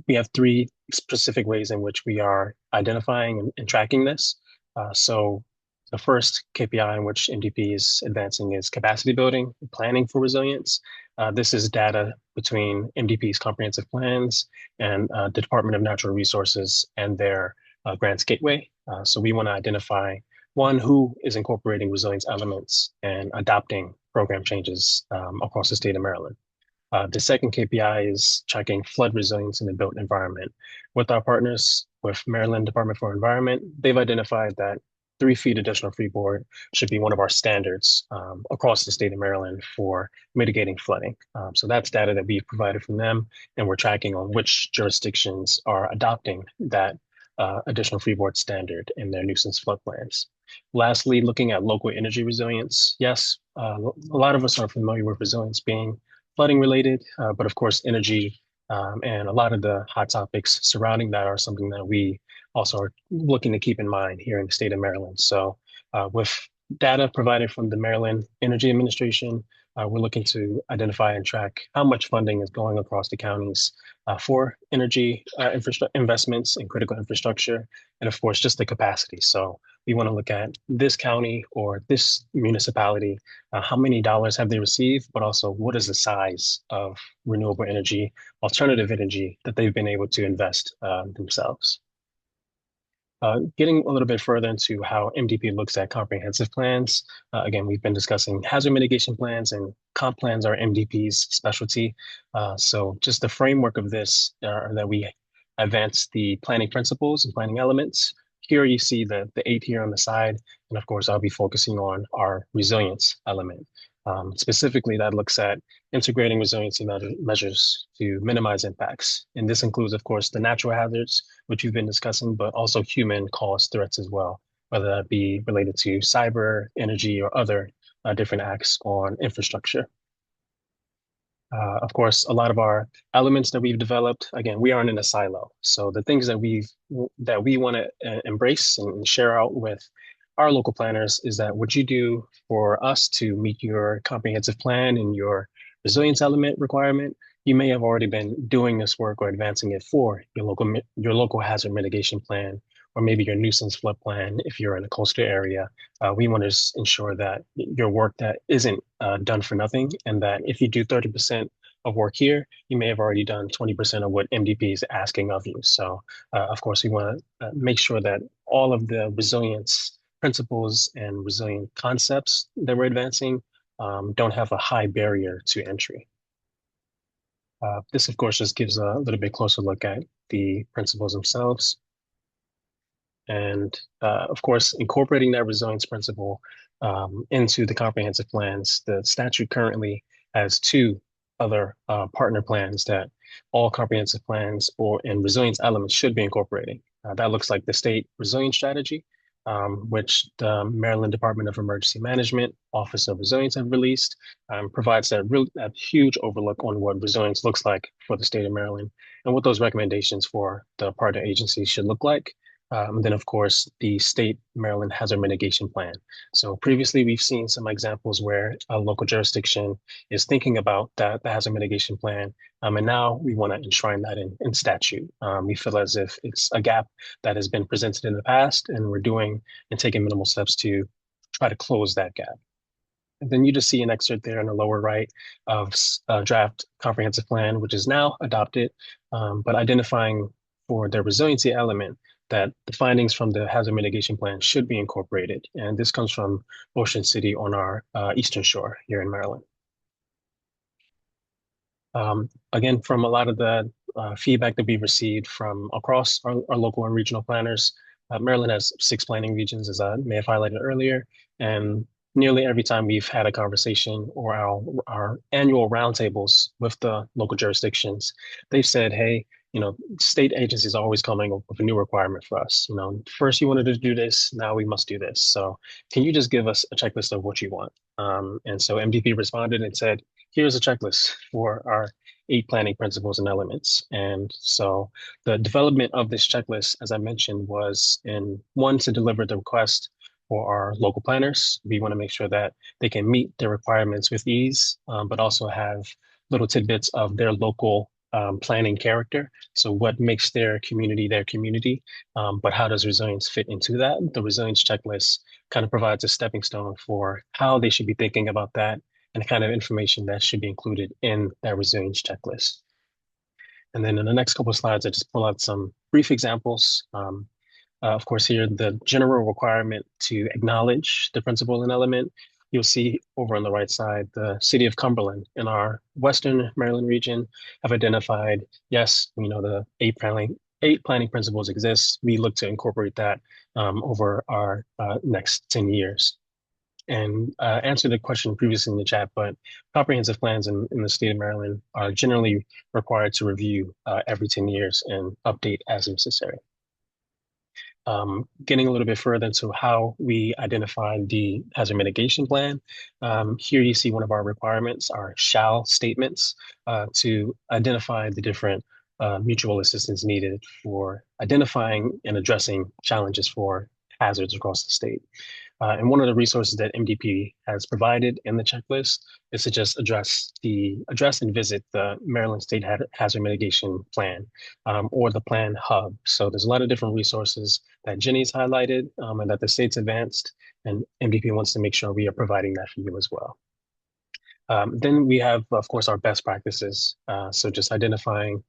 S4: we have 3 specific ways in which we are identifying and tracking this. So the first KPI in which MDP is advancing is capacity building and planning for resilience. This is data between MDP's comprehensive plans and the Department of Natural Resources and their grants gateway. So we want to identify, one, who is incorporating resilience elements and adopting program changes across the state of Maryland. The second KPI is tracking flood resilience in the built environment. With our partners, with Maryland Department for Environment, they've identified that 3 feet additional freeboard should be one of our standards across the state of Maryland for mitigating flooding. So that's data that we've provided from them, and we're tracking on which jurisdictions are adopting that additional freeboard standard in their nuisance flood plans. Lastly, looking at local energy resilience. Yes, a lot of us are familiar with resilience being flooding related, but of course, energy and a lot of the hot topics surrounding that are something that we also are looking to keep in mind here in the state of Maryland. So with data provided from the Maryland Energy Administration, we're looking to identify and track how much funding is going across the counties for energy investments in critical infrastructure, and of course, just the capacity. So we want to look at this county or this municipality, how many dollars have they received, but also what is the size of renewable energy, alternative energy that they've been able to invest themselves. Getting a little bit further into how MDP looks at comprehensive plans. Again, we've been discussing hazard mitigation plans, and comp plans are MDP's specialty. So just the framework of this that we advance the planning principles and planning elements. Here you see the 8 here on the side. And of course, I'll be focusing on our resilience element. Specifically, that looks at integrating resiliency measures to minimize impacts. And this includes, of course, the natural hazards, which we've been discussing, but also human-caused threats as well, whether that be related to cyber, energy, or other different acts on infrastructure. Of course, a lot of our elements that we've developed, again, we aren't in a silo. So the things that we want to embrace and share out with our local planners is that what you do for us to meet your comprehensive plan and your resilience element requirement, you may have already been doing this work or advancing it for your local hazard mitigation plan, or maybe your nuisance flood plan if you're in a coastal area. We want to ensure that your work that isn't done for nothing, and that if you do 30% of work here, you may have already done 20% of what MDP is asking of you. So of course, we want to make sure that all of the resilience principles and resilient concepts that we're advancing don't have a high barrier to entry. This, of course, just gives a little bit closer look at the principles themselves. And of course, incorporating that resilience principle into the comprehensive plans, the statute currently has 2 other partner plans that all comprehensive plans and resilience elements should be incorporating. That looks like the state resilience strategy, which the Maryland Department of Emergency Management Office of Resilience have released, provides that huge overlook on what resilience looks like for the state of Maryland and what those recommendations for the partner agencies should look like. Then, of course, the state Maryland Hazard Mitigation Plan. So previously, we've seen some examples where a local jurisdiction is thinking about the hazard mitigation plan, and now we want to enshrine that in statute. We feel as if it's a gap that has been presented in the past, and we're doing and taking minimal steps to try to close that gap. And then you just see an excerpt there in the lower right of a draft comprehensive plan, which is now adopted, but identifying for the resiliency element that the findings from the hazard mitigation plan should be incorporated. And this comes from Ocean City on our eastern shore here in Maryland. Again, from a lot of the feedback that we've received from across our local and regional planners, Maryland has 6 planning regions, as I may have highlighted earlier, and nearly every time we've had a conversation or our annual roundtables with the local jurisdictions, they've said, hey, state agencies are always coming up with a new requirement for us. First you wanted to do this, now we must do this. So can you just give us a checklist of what you want? And so MDP responded and said, here's a checklist for our 8 planning principles and elements. And so the development of this checklist, as I mentioned, was to deliver the request for our local planners. We want to make sure that they can meet their requirements with ease, but also have little tidbits of their local planning character. So what makes their community, but how does resilience fit into that? The resilience checklist kind of provides a stepping stone for how they should be thinking about that and the kind of information that should be included in that resilience checklist. And then in the next couple of slides, I just pull out some brief examples. Of course, here, the general requirement to acknowledge the principle and element. You'll see over on the right side, the city of Cumberland in our Western Maryland region have identified, yes, the 8 planning principles exist. We look to incorporate that over our next 10 years. And answer the question previously in the chat, but comprehensive plans in the state of Maryland are generally required to review every 10 years and update as necessary. Getting a little bit further into how we identify the hazard mitigation plan. Here you see one of our requirements, our shall statements, to identify the different mutual assistance needed for identifying and addressing challenges for hazards across the state. And one of the resources that MDP has provided in the checklist is to just address and visit the Maryland State Hazard Mitigation Plan, or the Plan Hub. So there's a lot of different resources that Jenny's highlighted, and that the state's advanced, and MDP wants to make sure we are providing that for you as well. Then we have, of course, our best practices. So just identifying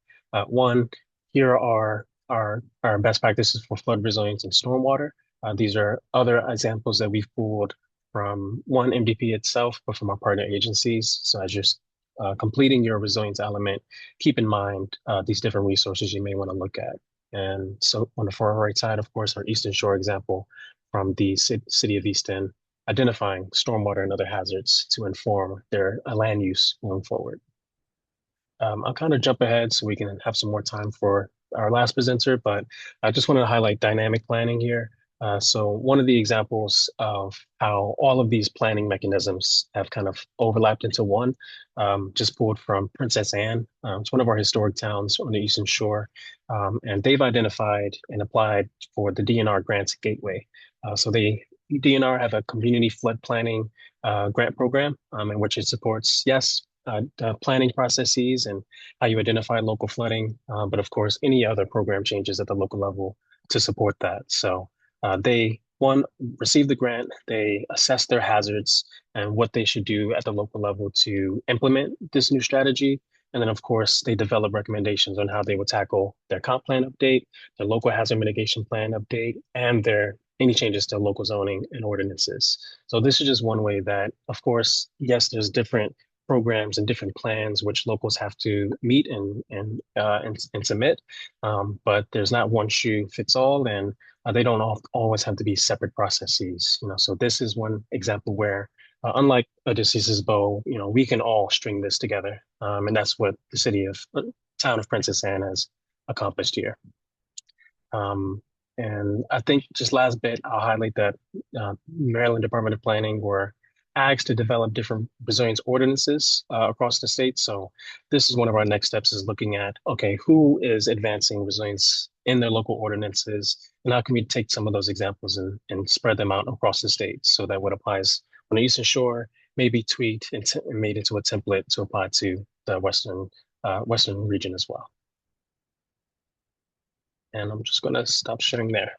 S4: one, here are our best practices for flood resilience and stormwater. These are other examples that we've pulled from one MDP itself, but from our partner agencies. So as you're completing your resilience element, keep in mind these different resources you may want to look at. And so on the far right side, of course, our Eastern Shore example from the city of Easton, identifying stormwater and other hazards to inform their land use going forward. I'll kind of jump ahead so we can have some more time for our last presenter, but I just want to highlight dynamic planning here. So one of the examples of how all of these planning mechanisms have kind of overlapped into one, just pulled from Princess Anne. It's one of our historic towns on the Eastern Shore, and they've identified and applied for the DNR Grants Gateway. So DNR have a community flood planning grant program in which it supports, yes, the planning processes and how you identify local flooding, but of course, any other program changes at the local level to support that. So they, one, receive the grant, they assess their hazards and what they should do at the local level to implement this new strategy. And then, of course, they develop recommendations on how they would tackle their comp plan update, their local hazard mitigation plan update, and any changes to local zoning and ordinances. So this is just one way that, of course, yes, there's different programs and different plans which locals have to meet and submit, but there's not one shoe fits all, and they don't always have to be separate processes. So this is one example where, unlike Odysseus's bow, we can all string this together, and that's what the town of Princess Anne has accomplished here. And I think just last bit, I'll highlight that Maryland Department of Planning were asked to develop different resilience ordinances across the state. So this is one of our next steps, is looking at, okay, who is advancing resilience in their local ordinances, and how can we take some of those examples and spread them out across the state so that what applies on the Eastern Shore may be tweaked and made into a template to apply to the Western region as well. And I'm just going to stop sharing there.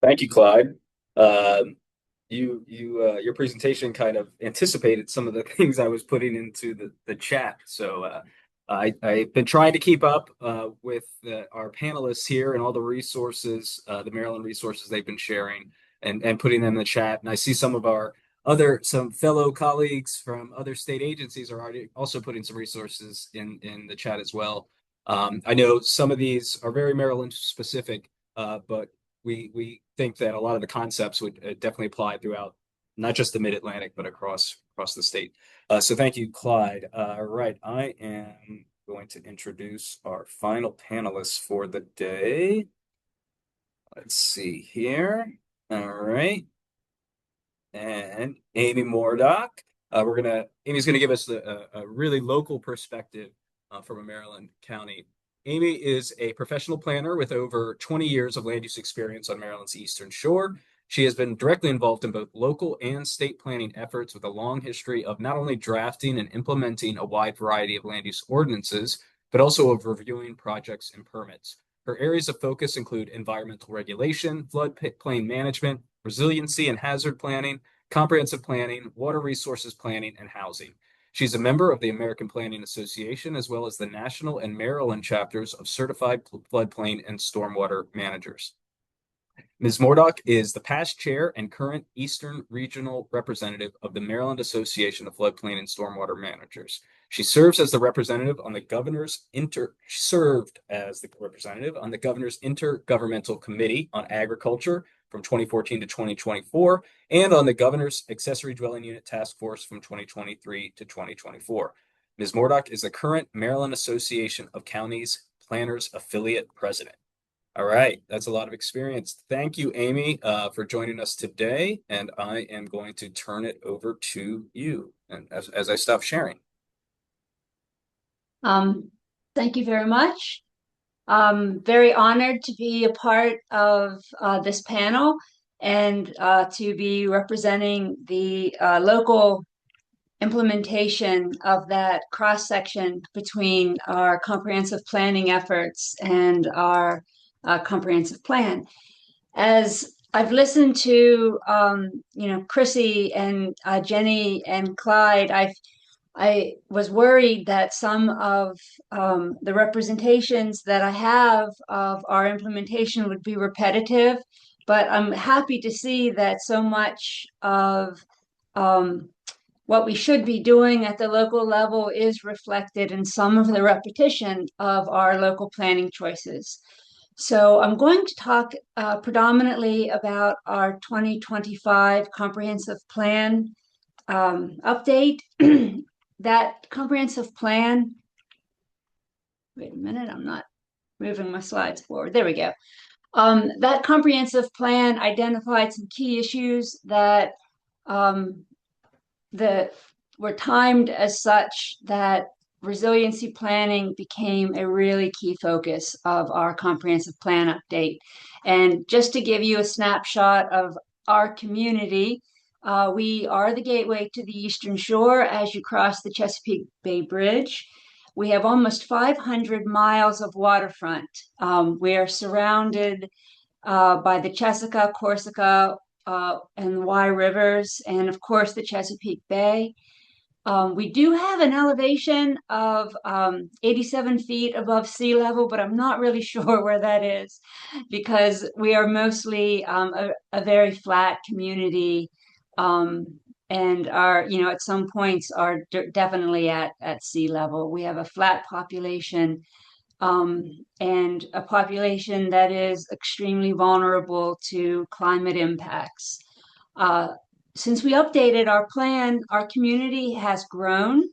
S1: Thank you, Clyde. Your presentation kind of anticipated some of the things I was putting into the chat. So I've been trying to keep up with our panelists here and all the resources, the Maryland resources they've been sharing and putting them in the chat. And I see some of our some fellow colleagues from other state agencies are already also putting some resources in the chat as well. I know some of these are very Maryland specific, but we think that a lot of the concepts would definitely apply throughout not just the Mid-Atlantic, but across the state. So thank you, Clyde. All right, I am going to introduce our final panelists for the day. Let's see here. All right. And Amy Mordock. Amy's gonna give us a really local perspective from a Maryland county. Amy is a professional planner with over 20 years of land use experience on Maryland's Eastern Shore. She has been directly involved in both local and state planning efforts with a long history of not only drafting and implementing a wide variety of land use ordinances, but also of reviewing projects and permits. Her areas of focus include environmental regulation, floodplain management, resiliency and hazard planning, comprehensive planning, water resources planning, and housing. She's a member of the American Planning Association, as well as the national and Maryland chapters of Certified Floodplain and Stormwater Managers. Ms. Mordock is the past chair and current Eastern Regional Representative of the Maryland Association of Floodplain and Stormwater Managers. She served as the representative on the governor's Intergovernmental Committee on Agriculture from 2014 to 2024, and on the Governor's Accessory Dwelling Unit Task Force from 2023 to 2024. Ms. Mordock is the current Maryland Association of Counties Planners Affiliate President. All right, that's a lot of experience. Thank you, Amy, for joining us today, and I am going to turn it over to you and as I stop sharing.
S5: Thank you very much. I'm very honored to be a part of this panel and to be representing the local implementation of that cross-section between our comprehensive planning efforts and our comprehensive plan. As I've listened to, Chrissy and Jenny and Clyde, I was worried that some of the representations that I have of our implementation would be repetitive, but I'm happy to see that so much of what we should be doing at the local level is reflected in some of the repetition of our local planning choices. So I'm going to talk predominantly about our 2025 comprehensive plan update. That comprehensive plan, wait a minute, I'm not moving my slides forward. There we go. That comprehensive plan identified some key issues that were timed as such that resiliency planning became a really key focus of our comprehensive plan update. And just to give you a snapshot of our community, we are the gateway to the Eastern Shore as you cross the Chesapeake Bay Bridge. We have almost 500 miles of waterfront. We are surrounded by the Chesapeake, Corsica, and the Wye Rivers, and of course the Chesapeake Bay. We do have an elevation of 87 feet above sea level, but I'm not really sure where that is because we are mostly a very flat community, and are, at some points are definitely at sea level. We have a flat population, and a population that is extremely vulnerable to climate impacts. Since we updated our plan, our community has grown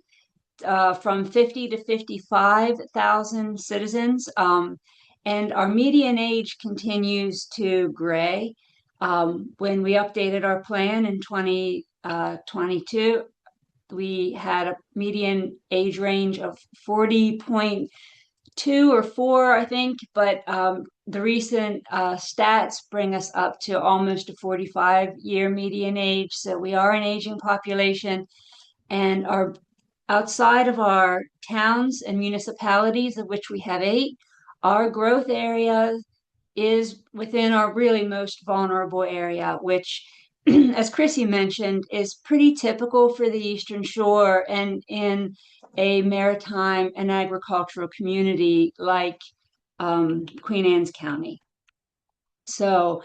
S5: from 50 to 55,000 citizens, and our median age continues to gray. When we updated our plan in 2022, we had a median age range of 40.2 or 4, I think, but the recent stats bring us up to almost a 45-year median age. So we are an aging population, and our outside of our towns and municipalities, of which we have 8, our growth area is within our really most vulnerable area, which, as Chrissy mentioned, is pretty typical for the Eastern Shore and in a maritime and agricultural community like Queen Anne's County. So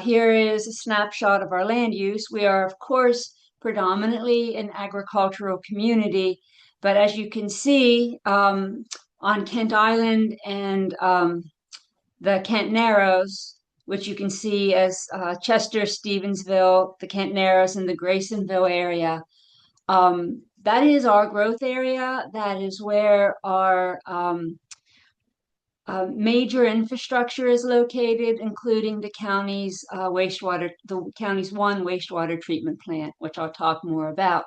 S5: here is a snapshot of our land use. We are, of course, predominantly an agricultural community, but as you can see on Kent Island and the Kent Narrows, which you can see as Chester, Stevensville, the Kent Narrows, and the Graysonville area. That is our growth area. That is where our major infrastructure is located, including the county's the county's one wastewater treatment plant, which I'll talk more about.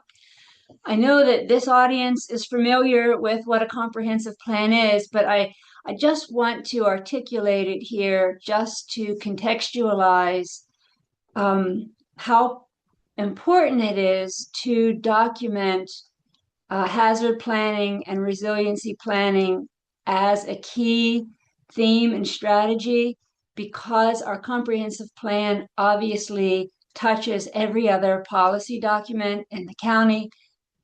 S5: I know that this audience is familiar with what a comprehensive plan is, but I just want to articulate it here just to contextualize how important it is to document hazard planning and resiliency planning as a key theme and strategy, because our comprehensive plan obviously touches every other policy document in the county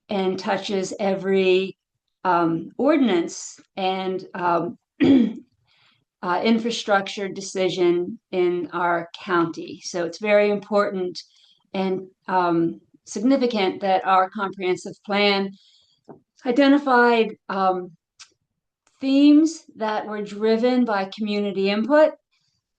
S5: and touches every ordinance and infrastructure decision in our county. So it's very important and significant that our comprehensive plan identified themes that were driven by community input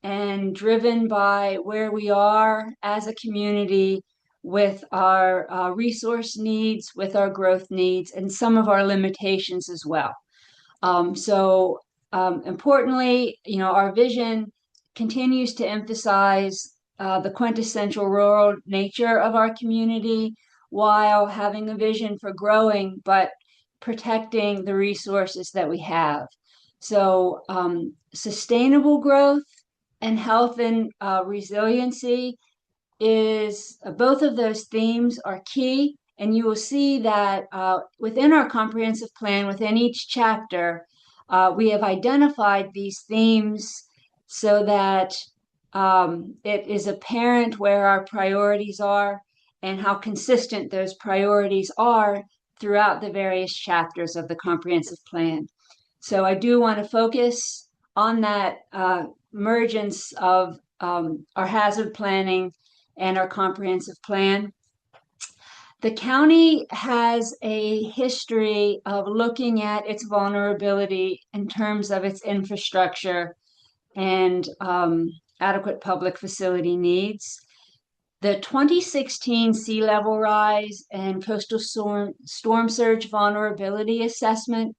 S5: and driven by where we are as a community with our resource needs, with our growth needs, and some of our limitations as well. Importantly, our vision continues to emphasize the quintessential rural nature of our community while having a vision for growing, but protecting the resources that we have. So sustainable growth and health and resiliency is both of those themes are key. And you will see that within our comprehensive plan, within each chapter, we have identified these themes so that it is apparent where our priorities are and how consistent those priorities are throughout the various chapters of the comprehensive plan. So I do want to focus on that emergence of our hazard planning and our comprehensive plan. The county has a history of looking at its vulnerability in terms of its infrastructure and adequate public facility needs. The 2016 sea level rise and coastal storm surge vulnerability assessment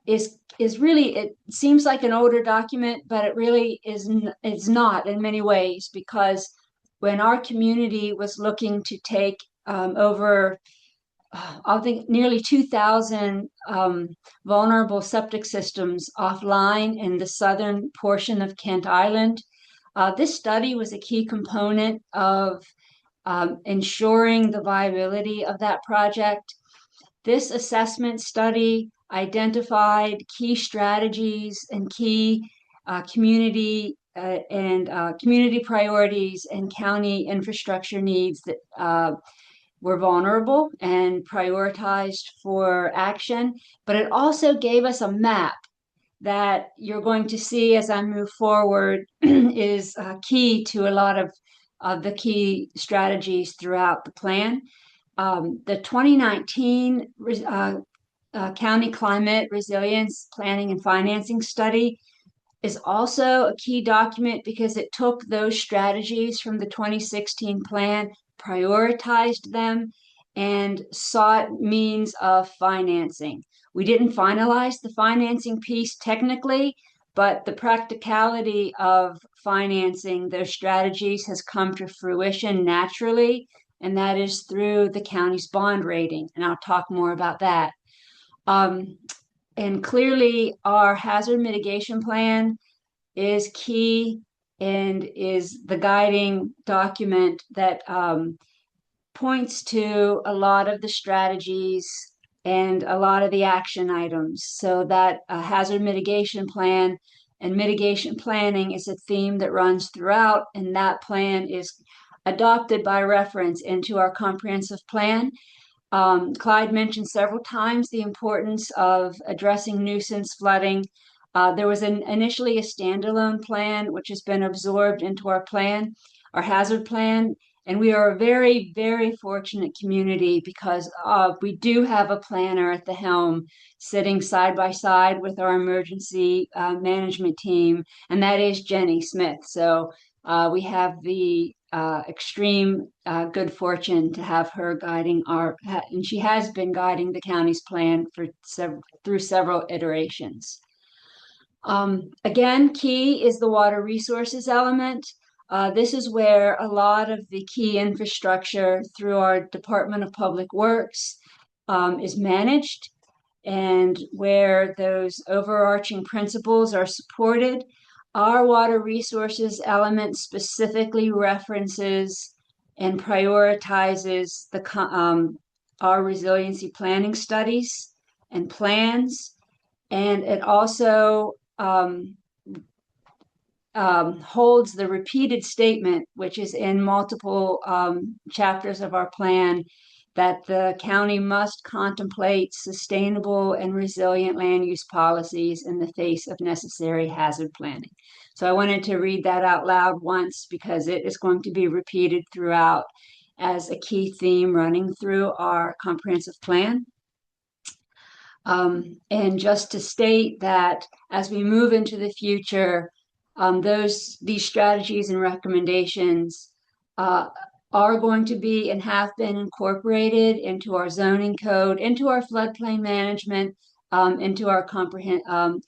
S5: is really, it seems like an older document, but it really is not in many ways, because when our community was looking to take over, I think nearly 2,000 vulnerable septic systems offline in the southern portion of Kent Island, this study was a key component of ensuring the viability of that project. This assessment study identified key strategies and key community community priorities and county infrastructure needs that were vulnerable and prioritized for action. But it also gave us a map that you're going to see as I move forward is key to a lot of the key strategies throughout the plan. The 2019 County Climate Resilience Planning and Financing Study is also a key document because it took those strategies from the 2016 plan, prioritized them, and sought means of financing. We didn't finalize the financing piece technically, but the practicality of financing those strategies has come to fruition naturally, and that is through the county's bond rating. And I'll talk more about that. And clearly, our hazard mitigation plan is key and is the guiding document that points to a lot of the strategies and a lot of the action items. So that hazard mitigation plan and mitigation planning is a theme that runs throughout, and that plan is adopted by reference into our comprehensive plan. Clyde mentioned several times the importance of addressing nuisance flooding. There was initially a standalone plan, which has been absorbed into our plan, our hazard plan. And we are a very, very fortunate community because we do have a planner at the helm sitting side by side with our emergency management team, and that is Jenny Smith. So we have the extreme good fortune to have her guiding and she has been guiding the county's plan through several iterations. Again, key is the water resources element. This is where a lot of the key infrastructure through our Department of Public Works is managed, and where those overarching principles are supported. Our water resources element specifically references and prioritizes our resiliency planning studies and plans, and it also holds the repeated statement, which is in multiple chapters of our plan, that the county must contemplate sustainable and resilient land use policies in the face of necessary hazard planning. So I wanted to read that out loud once because it is going to be repeated throughout as a key theme running through our comprehensive plan. And just to state that as we move into the future, these strategies and recommendations are going to be and have been incorporated into our zoning code, into our floodplain management, into our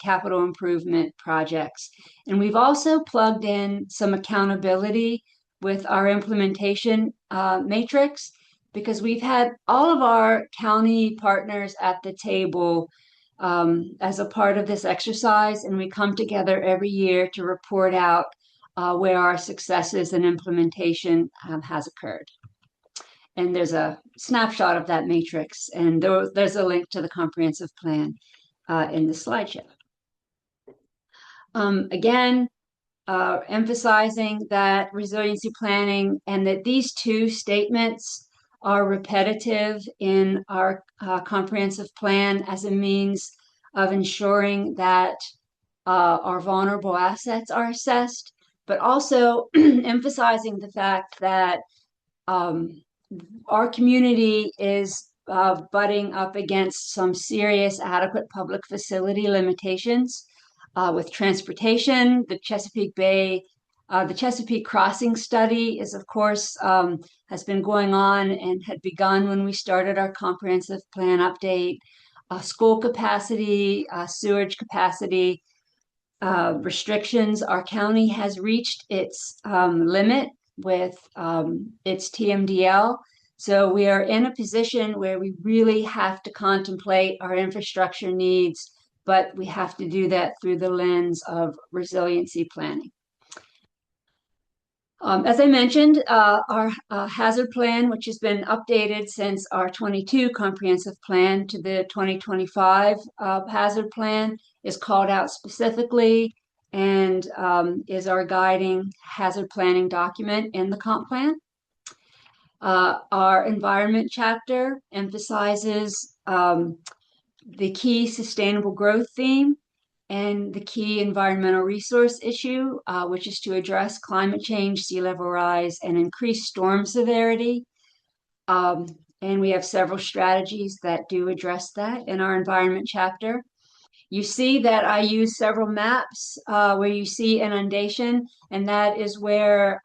S5: capital improvement projects. And we've also plugged in some accountability with our implementation matrix, because we've had all of our county partners at the table as a part of this exercise, and we come together every year to report out where our successes and implementation has occurred. And there's a snapshot of that matrix, and there's a link to the comprehensive plan in the slideshow. Again, emphasizing that resiliency planning and that these two statements are repetitive in our comprehensive plan as a means of ensuring that our vulnerable assets are assessed, but also emphasizing the fact that our community is butting up against some serious adequate public facility limitations with transportation. The Chesapeake Crossing study is, of course, has been going on and had begun when we started our comprehensive plan update. School capacity, sewage capacity restrictions. Our county has reached its limit with its TMDL. So we are in a position where we really have to contemplate our infrastructure needs, but we have to do that through the lens of resiliency planning. As I mentioned, our hazard plan, which has been updated since our 22 comprehensive plan to the 2025 hazard plan, is called out specifically and is our guiding hazard planning document in the comp plan. Our environment chapter emphasizes the key sustainable growth theme and the key environmental resource issue, which is to address climate change, sea level rise, and increased storm severity. And we have several strategies that do address that in our environment chapter. You see that I use several maps where you see inundation, and that is where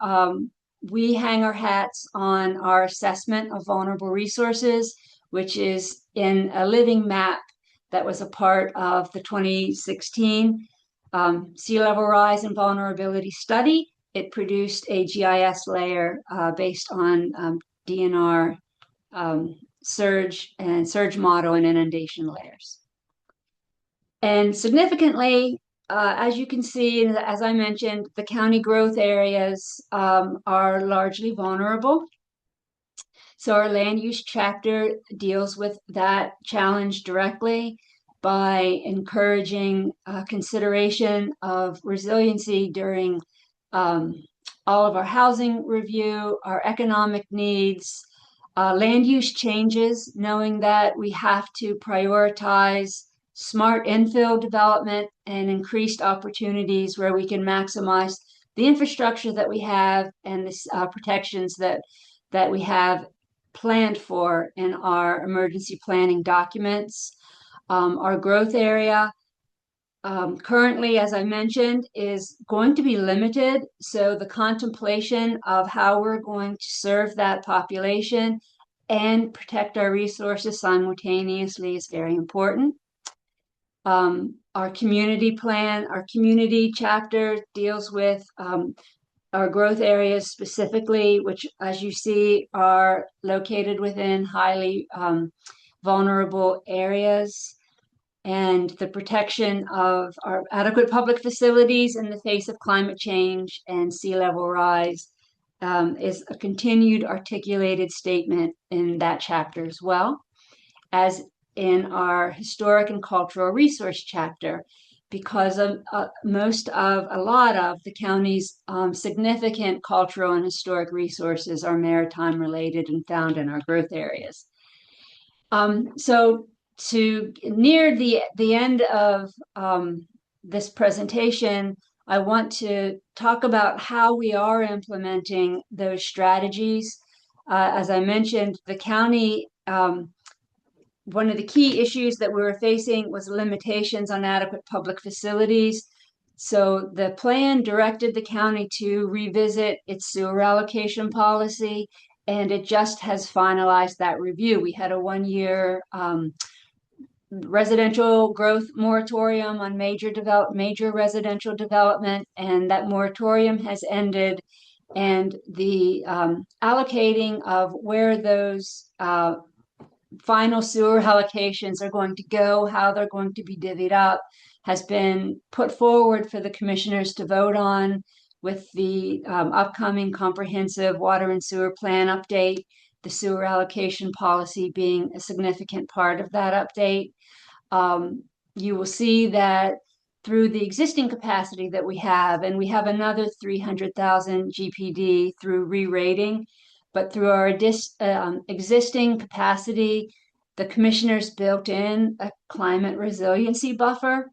S5: we hang our hats on our assessment of vulnerable resources, which is in a living map that was a part of the 2016 sea level rise and vulnerability study. It produced a GIS layer based on DNR surge model and inundation layers. And significantly, as you can see, as I mentioned, the county growth areas are largely vulnerable. So our land use chapter deals with that challenge directly by encouraging consideration of resiliency during all of our housing review, our economic needs, land use changes, knowing that we have to prioritize smart infill development and increased opportunities where we can maximize the infrastructure that we have and the protections that we have planned for in our emergency planning documents. Our growth area currently, as I mentioned, is going to be limited. So the contemplation of how we're going to serve that population and protect our resources simultaneously is very important. Our community plan, our community chapter deals with our growth areas specifically, which, as you see, are located within highly vulnerable areas, and the protection of our adequate public facilities in the face of climate change and sea level rise is a continued articulated statement in that chapter as well, as in our historic and cultural resource chapter, because of a lot of the county's significant cultural and historic resources are maritime related and found in our growth areas. So to near the end of this presentation, I want to talk about how we are implementing those strategies. As I mentioned, the county, one of the key issues that we were facing was limitations on adequate public facilities. So the plan directed the county to revisit its sewer allocation policy, and it just has finalized that review. We had a 1-year residential growth moratorium on major residential development, and that moratorium has ended, and the allocating of where those final sewer allocations are going to go, how they're going to be divvied up, has been put forward for the commissioners to vote on with the upcoming comprehensive water and sewer plan update, the sewer allocation policy being a significant part of that update. You will see that through the existing capacity that we have, and we have another 300,000 GPD through re-rating, but through our existing capacity, the commissioners built in a climate resiliency buffer,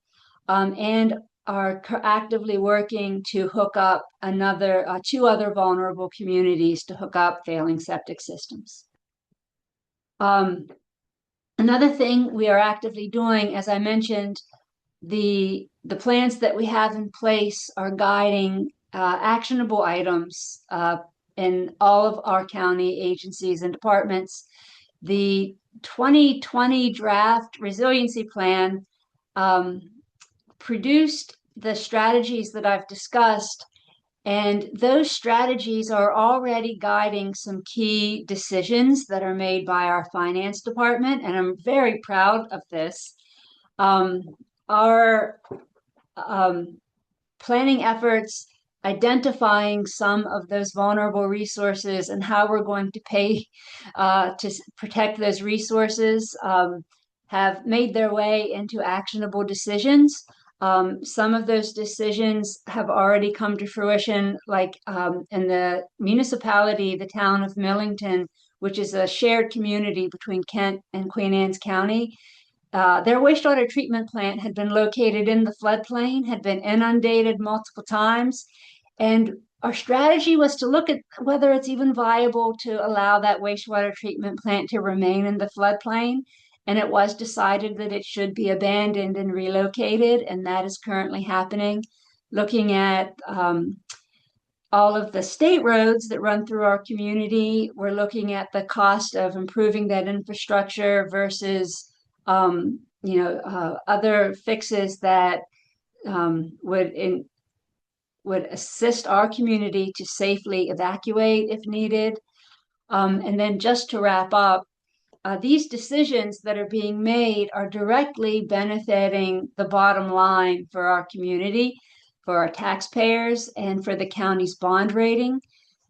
S5: and are actively working to hook up two other vulnerable communities to hook up failing septic systems. Another thing we are actively doing, as I mentioned, the plans that we have in place are guiding actionable items in all of our county agencies and departments. The 2020 draft resiliency plan produced the strategies that I've discussed, and those strategies are already guiding some key decisions that are made by our finance department, and I'm very proud of this. Our planning efforts identifying some of those vulnerable resources and how we're going to pay to protect those resources have made their way into actionable decisions. Some of those decisions have already come to fruition, like in the municipality, the town of Millington, which is a shared community between Kent and Queen Anne's County. Their wastewater treatment plant had been located in the floodplain, had been inundated multiple times, and our strategy was to look at whether it's even viable to allow that wastewater treatment plant to remain in the floodplain. And it was decided that it should be abandoned and relocated, and that is currently happening. Looking at all of the state roads that run through our community, we're looking at the cost of improving that infrastructure versus other fixes that would assist our community to safely evacuate if needed. And then just to wrap up, these decisions that are being made are directly benefiting the bottom line for our community, for our taxpayers, and for the county's bond rating.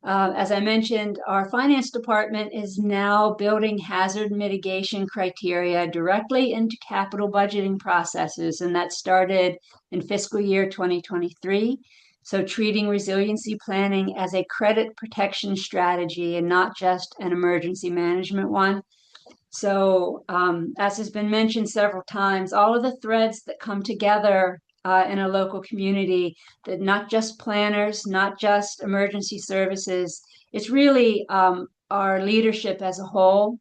S5: As I mentioned, our finance department is now building hazard mitigation criteria directly into capital budgeting processes, and that started in fiscal year 2023. So treating resiliency planning as a credit protection strategy and not just an emergency management one. So as has been mentioned several times, all of the threads that come together in a local community, that not just planners, not just emergency services, it's really our leadership as a whole,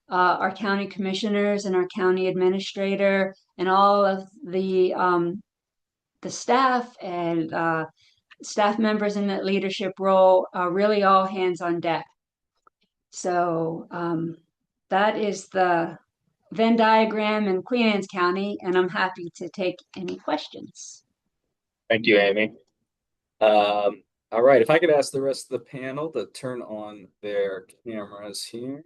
S5: our county commissioners and our county administrator, and all of the staff and staff members in that leadership role are really all hands on deck. So that is the Venn diagram in Queen Anne's County, and I'm happy to take any questions.
S1: Thank you, Amy. All right, if I could ask the rest of the panel to turn on their cameras here.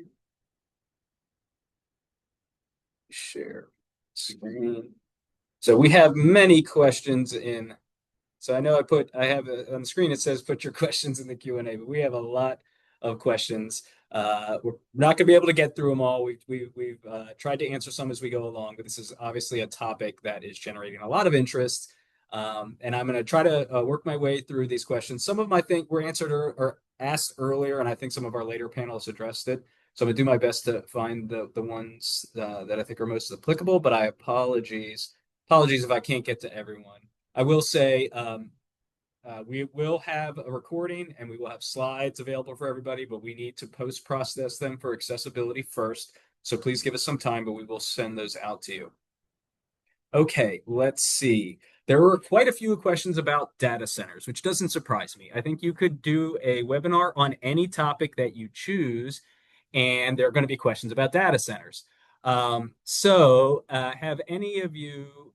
S1: Share screen. So we have many questions in. So I know I have on the screen, it says put your questions in the Q&A, but we have a lot of questions. We're not going to be able to get through them all. We've tried to answer some as we go along, but this is obviously a topic that is generating a lot of interest. And I'm going to try to work my way through these questions. Some of them I think were answered or asked earlier, and I think some of our later panelists addressed it. So I'm going to do my best to find the ones that I think are most applicable, but I apologies if I can't get to everyone. I will say we will have a recording and we will have slides available for everybody, but we need to post-process them for accessibility first. So please give us some time, but we will send those out to you. Okay, let's see. There were quite a few questions about data centers, which doesn't surprise me. I think you could do a webinar on any topic that you choose, and there are going to be questions about data centers. Have any of you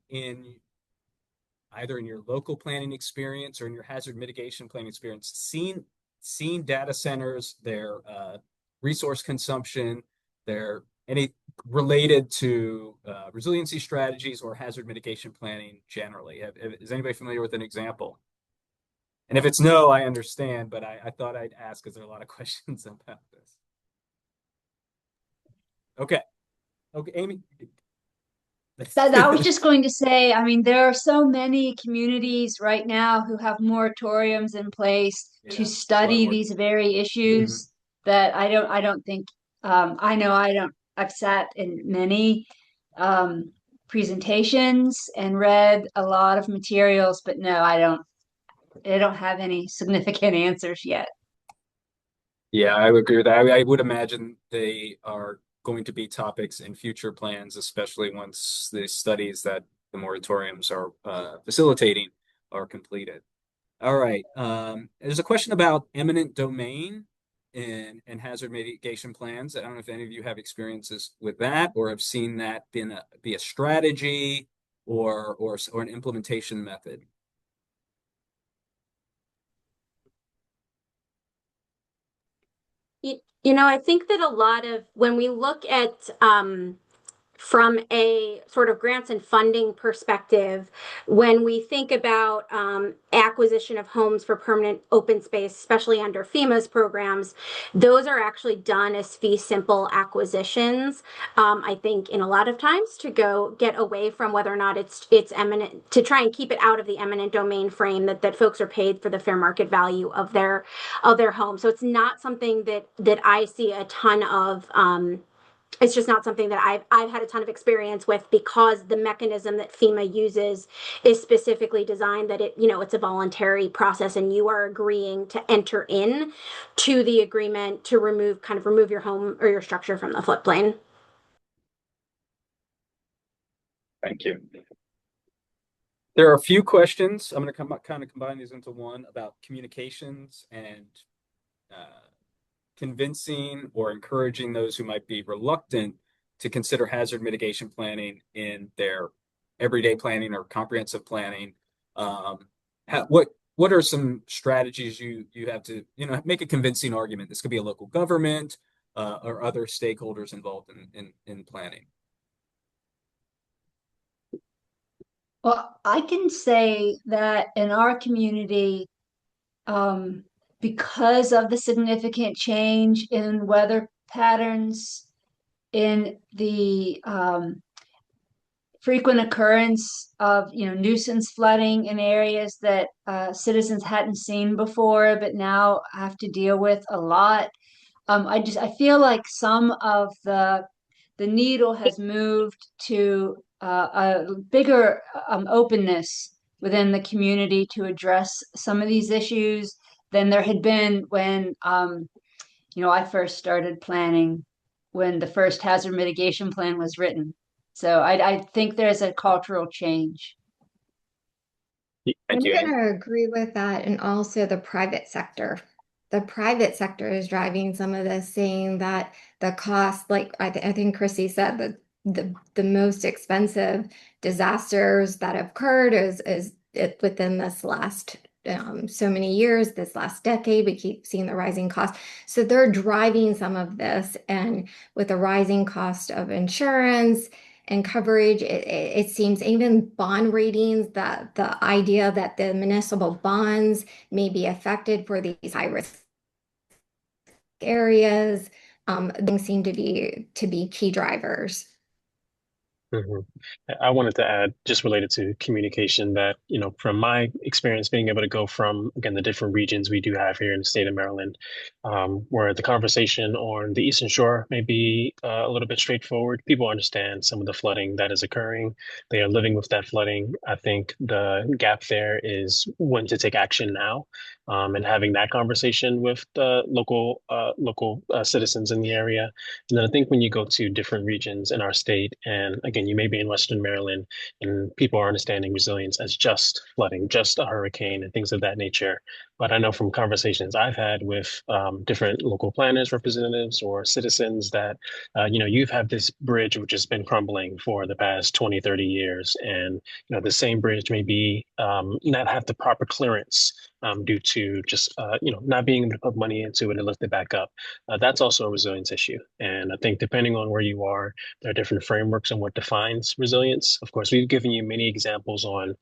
S1: either in your local planning experience or in your hazard mitigation planning experience seen data centers, their resource consumption, their any related to resiliency strategies or hazard mitigation planning generally? Is anybody familiar with an example? And if it's no, I understand, but I thought I'd ask because there are a lot of questions about this. Okay. Okay, Amy.
S5: I was just going to say, I mean, there are so many communities right now who have moratoriums in place to study these very issues that I don't think, I know I've sat in many presentations and read a lot of materials, but no, I don't have any significant answers yet.
S1: Yeah, I would agree with that. I would imagine they are going to be topics in future plans, especially once the studies that the moratoriums are facilitating are completed. All right. There's a question about eminent domain in hazard mitigation plans. I don't know if any of you have experiences with that or have seen that be a strategy or an implementation method.
S2: I think that a lot of when we look at from a sort of grants and funding perspective, when we think about acquisition of homes for permanent open space, especially under FEMA's programs, those are actually done as fee simple acquisitions. I think in a lot of times to go get away from whether or not it's eminent, to try and keep it out of the eminent domain frame that folks are paid for the fair market value of their home. So it's not something that I see a ton of. It's just not something that I've had a ton of experience with because the mechanism that FEMA uses is specifically designed that it's a voluntary process and you are agreeing to enter in to the agreement to remove your home or your structure from the floodplain.
S1: Thank you. There are a few questions. I'm going to kind of combine these into one about communications and convincing or encouraging those who might be reluctant to consider hazard mitigation planning in their everyday planning or comprehensive planning. What are some strategies you have to make a convincing argument? This could be a local government or other stakeholders involved in planning.
S5: Well, I can say that in our community, because of the significant change in weather patterns, in the frequent occurrence of nuisance flooding in areas that citizens hadn't seen before, but now have to deal with a lot. I feel like some of the needle has moved to a bigger openness within the community to address some of these issues than there had been when I first started planning, when the first hazard mitigation plan was written. So I think there's a cultural change.
S3: I'm going to agree with that, and also the private sector. The private sector is driving some of this, saying that the cost, like I think Chrissy said, that the most expensive disasters that have occurred is within this last so many years, this last decade. We keep seeing the rising cost. So they're driving some of this, and with the rising cost of insurance and coverage, it seems even bond ratings, that the idea that the municipal bonds may be affected for these high risk areas, things seem to be key drivers.
S4: I wanted to add, just related to communication, that, from my experience being able to go from, again, the different regions we do have here in the state of Maryland, where the conversation on the Eastern Shore may be a little bit straightforward. People understand some of the flooding that is occurring. They are living with that flooding. I think the gap there is when to take action now, and having that conversation with the local citizens in the area. And then I think when you go to different regions in our state, and again, you may be in Western Maryland, and people are understanding resilience as just flooding, just a hurricane, and things of that nature. But I know from conversations I've had with different local planners, representatives, or citizens that, you've had this bridge which has been crumbling for the past 20, 30 years. And, the same bridge may be not have the proper clearance due to just not being able to put money into it and lift it back up. That's also a resilience issue. And I think depending on where you are, there are different frameworks on what defines resilience. Of course, we've given you many examples on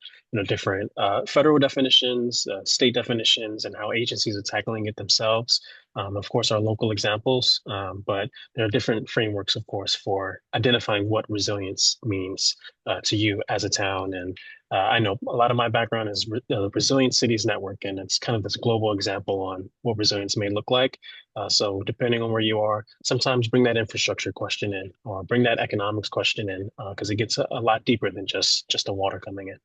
S4: different federal definitions, state definitions, and how agencies are tackling it themselves. Of course, our local examples, but there are different frameworks, of course, for identifying what resilience means to you as a town. And I know a lot of my background is the Resilient Cities Network, and it's kind of this global example on what resilience may look like. So depending on where you are, sometimes bring that infrastructure question in or bring that economics question in because it gets a lot deeper than just the water coming in.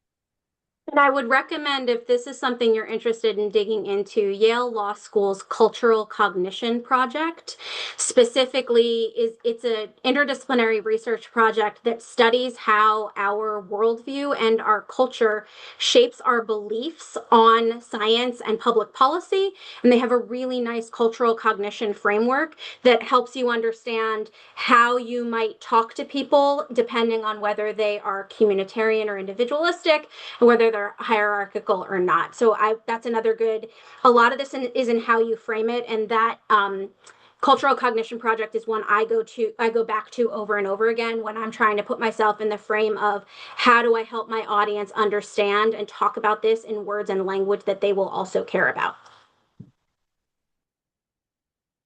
S2: And I would recommend, if this is something you're interested in digging into, Yale Law School's Cultural Cognition Project. Specifically, it's an interdisciplinary research project that studies how our worldview and our culture shapes our beliefs on science and public policy. And they have a really nice cultural cognition framework that helps you understand how you might talk to people depending on whether they are communitarian or individualistic, and whether they're hierarchical or not. So that's another good, a lot of this is in how you frame it. And that cultural cognition project is one I go back to over and over again when I'm trying to put myself in the frame of how do I help my audience understand and talk about this in words and language that they will also care about.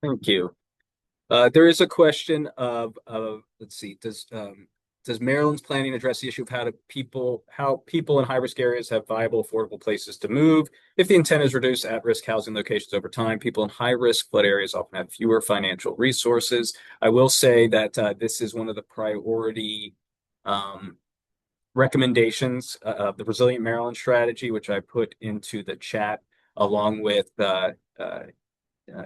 S1: Thank you. There is a question of let's see, does Maryland's planning address the issue of how people in high-risk areas have viable, affordable places to move? If the intent is reduce at-risk housing locations over time, people in high-risk flood areas often have fewer financial resources. I will say that this is one of the priority recommendations of the Resilient Maryland strategy, which I put into the chat along with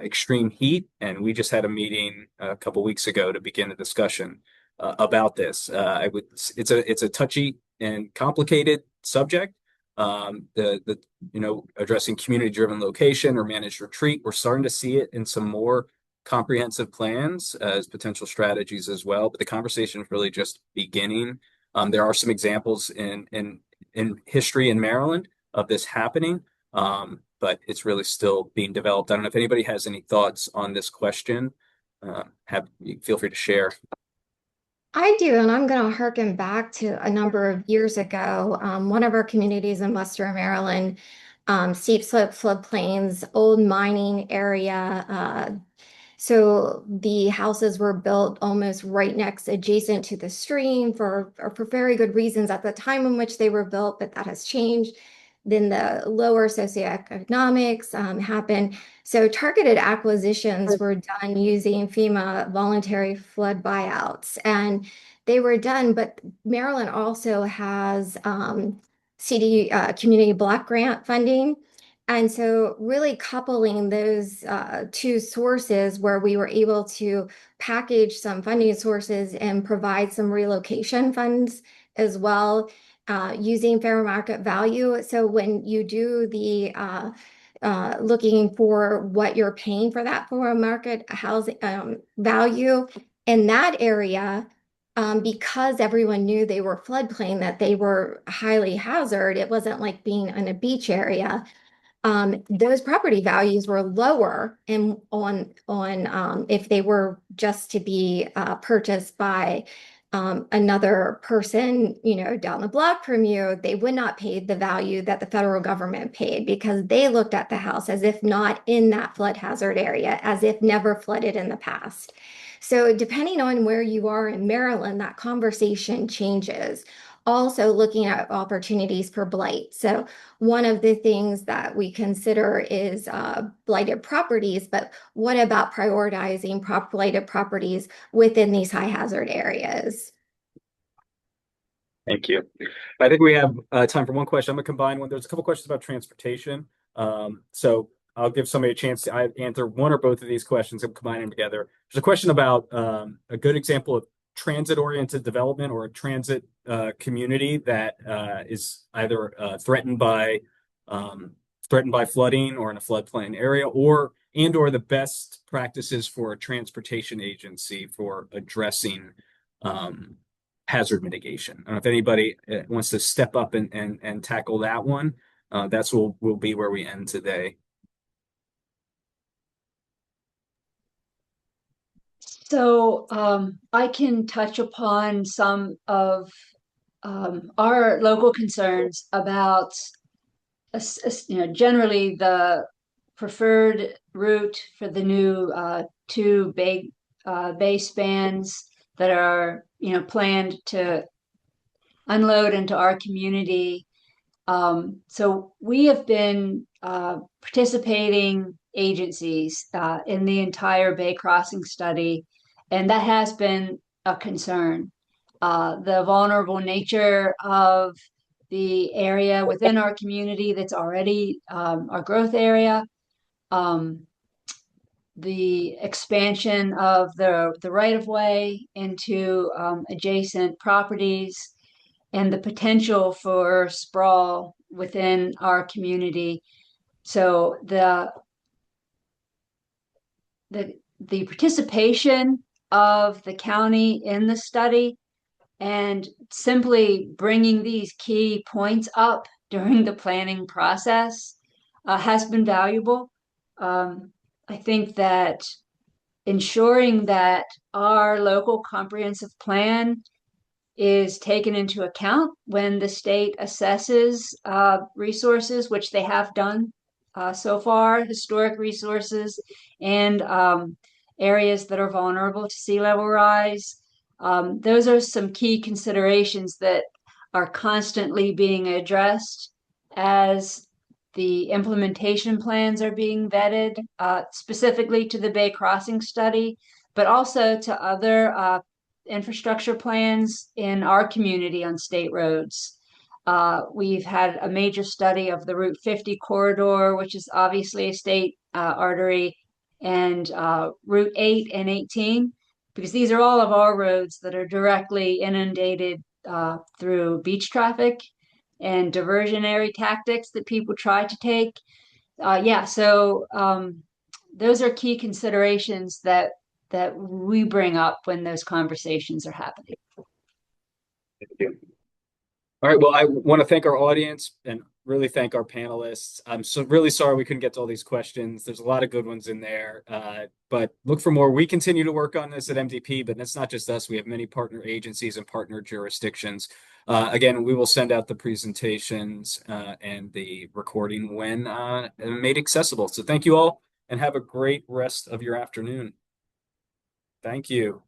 S1: extreme heat, and we just had a meeting a couple weeks ago to begin a discussion about this. It's a touchy and complicated subject. Addressing community-driven location or managed retreat, we're starting to see it in some more comprehensive plans as potential strategies as well. But the conversation is really just beginning. There are some examples in history in Maryland of this happening. But it's really still being developed. I don't know if anybody has any thoughts on this question. Feel free to share.
S3: I do, and I'm going to harken back to a number of years ago. One of our communities in Western Maryland, steep slope floodplains, old mining area. So the houses were built almost right next, adjacent to the stream for very good reasons at the time in which they were built, but that has changed. Then the lower socioeconomics happened. So targeted acquisitions were done using FEMA voluntary flood buyouts, and they were done. But Maryland also has CD community block grant funding. And so really coupling those two sources where we were able to package some funding sources and provide some relocation funds as well, using fair market value. So when you do the looking for what you're paying for that fair market housing value in that area, because everyone knew they were floodplain, that they were highly hazard, it wasn't like being in a beach area. Those property values were lower if they were just to be purchased by another person, down the block from you. They would not pay the value that the federal government paid because they looked at the house as if not in that flood hazard area, as if never flooded in the past. So depending on where you are in Maryland, that conversation changes. Also looking at opportunities for blight. So one of the things that we consider is blighted properties, but what about prioritizing blighted properties within these high hazard areas?
S1: Thank you. I think we have time for one question. I'm going to combine one. There's a couple questions about transportation. So I'll give somebody a chance to answer one or both of these questions and combine them together. There's a question about a good example of transit-oriented development or a transit community that is either threatened by flooding or in a floodplain area, or the best practices for a transportation agency for addressing hazard mitigation. I don't know if anybody wants to step up and tackle that one. That's will be where we end today.
S5: So I can touch upon some of our local concerns about, generally the preferred route for the new two bay spans that are, planned to unload into our community. So we have been participating agencies in the entire Bay Crossing study, and that has been a concern. The vulnerable nature of the area within our community that's already our growth area, the expansion of the right of way into adjacent properties, and the potential for sprawl within our community. So the participation of the county in the study and simply bringing these key points up during the planning process has been valuable. I think that ensuring that our local comprehensive plan is taken into account when the state assesses resources, which they have done so far, historic resources and areas that are vulnerable to sea level rise. Those are some key considerations that are constantly being addressed as the implementation plans are being vetted, specifically to the Bay Crossing study, but also to other infrastructure plans in our community on state roads. We've had a major study of the Route 50 corridor, which is obviously a state artery, and Route 8 and 18, because these are all of our roads that are directly inundated through beach traffic and diversionary tactics that people try to take. So those are key considerations that we bring up when those conversations are happening.
S1: Thank you. All right. Well, I want to thank our audience and really thank our panelists. I'm so really sorry we couldn't get to all these questions. There's a lot of good ones in there, but look for more. We continue to work on this at MDP, but that's not just us. We have many partner agencies and partner jurisdictions. Again, we will send out the presentations and the recording when made accessible. So thank you all and have a great rest of your afternoon. Thank you.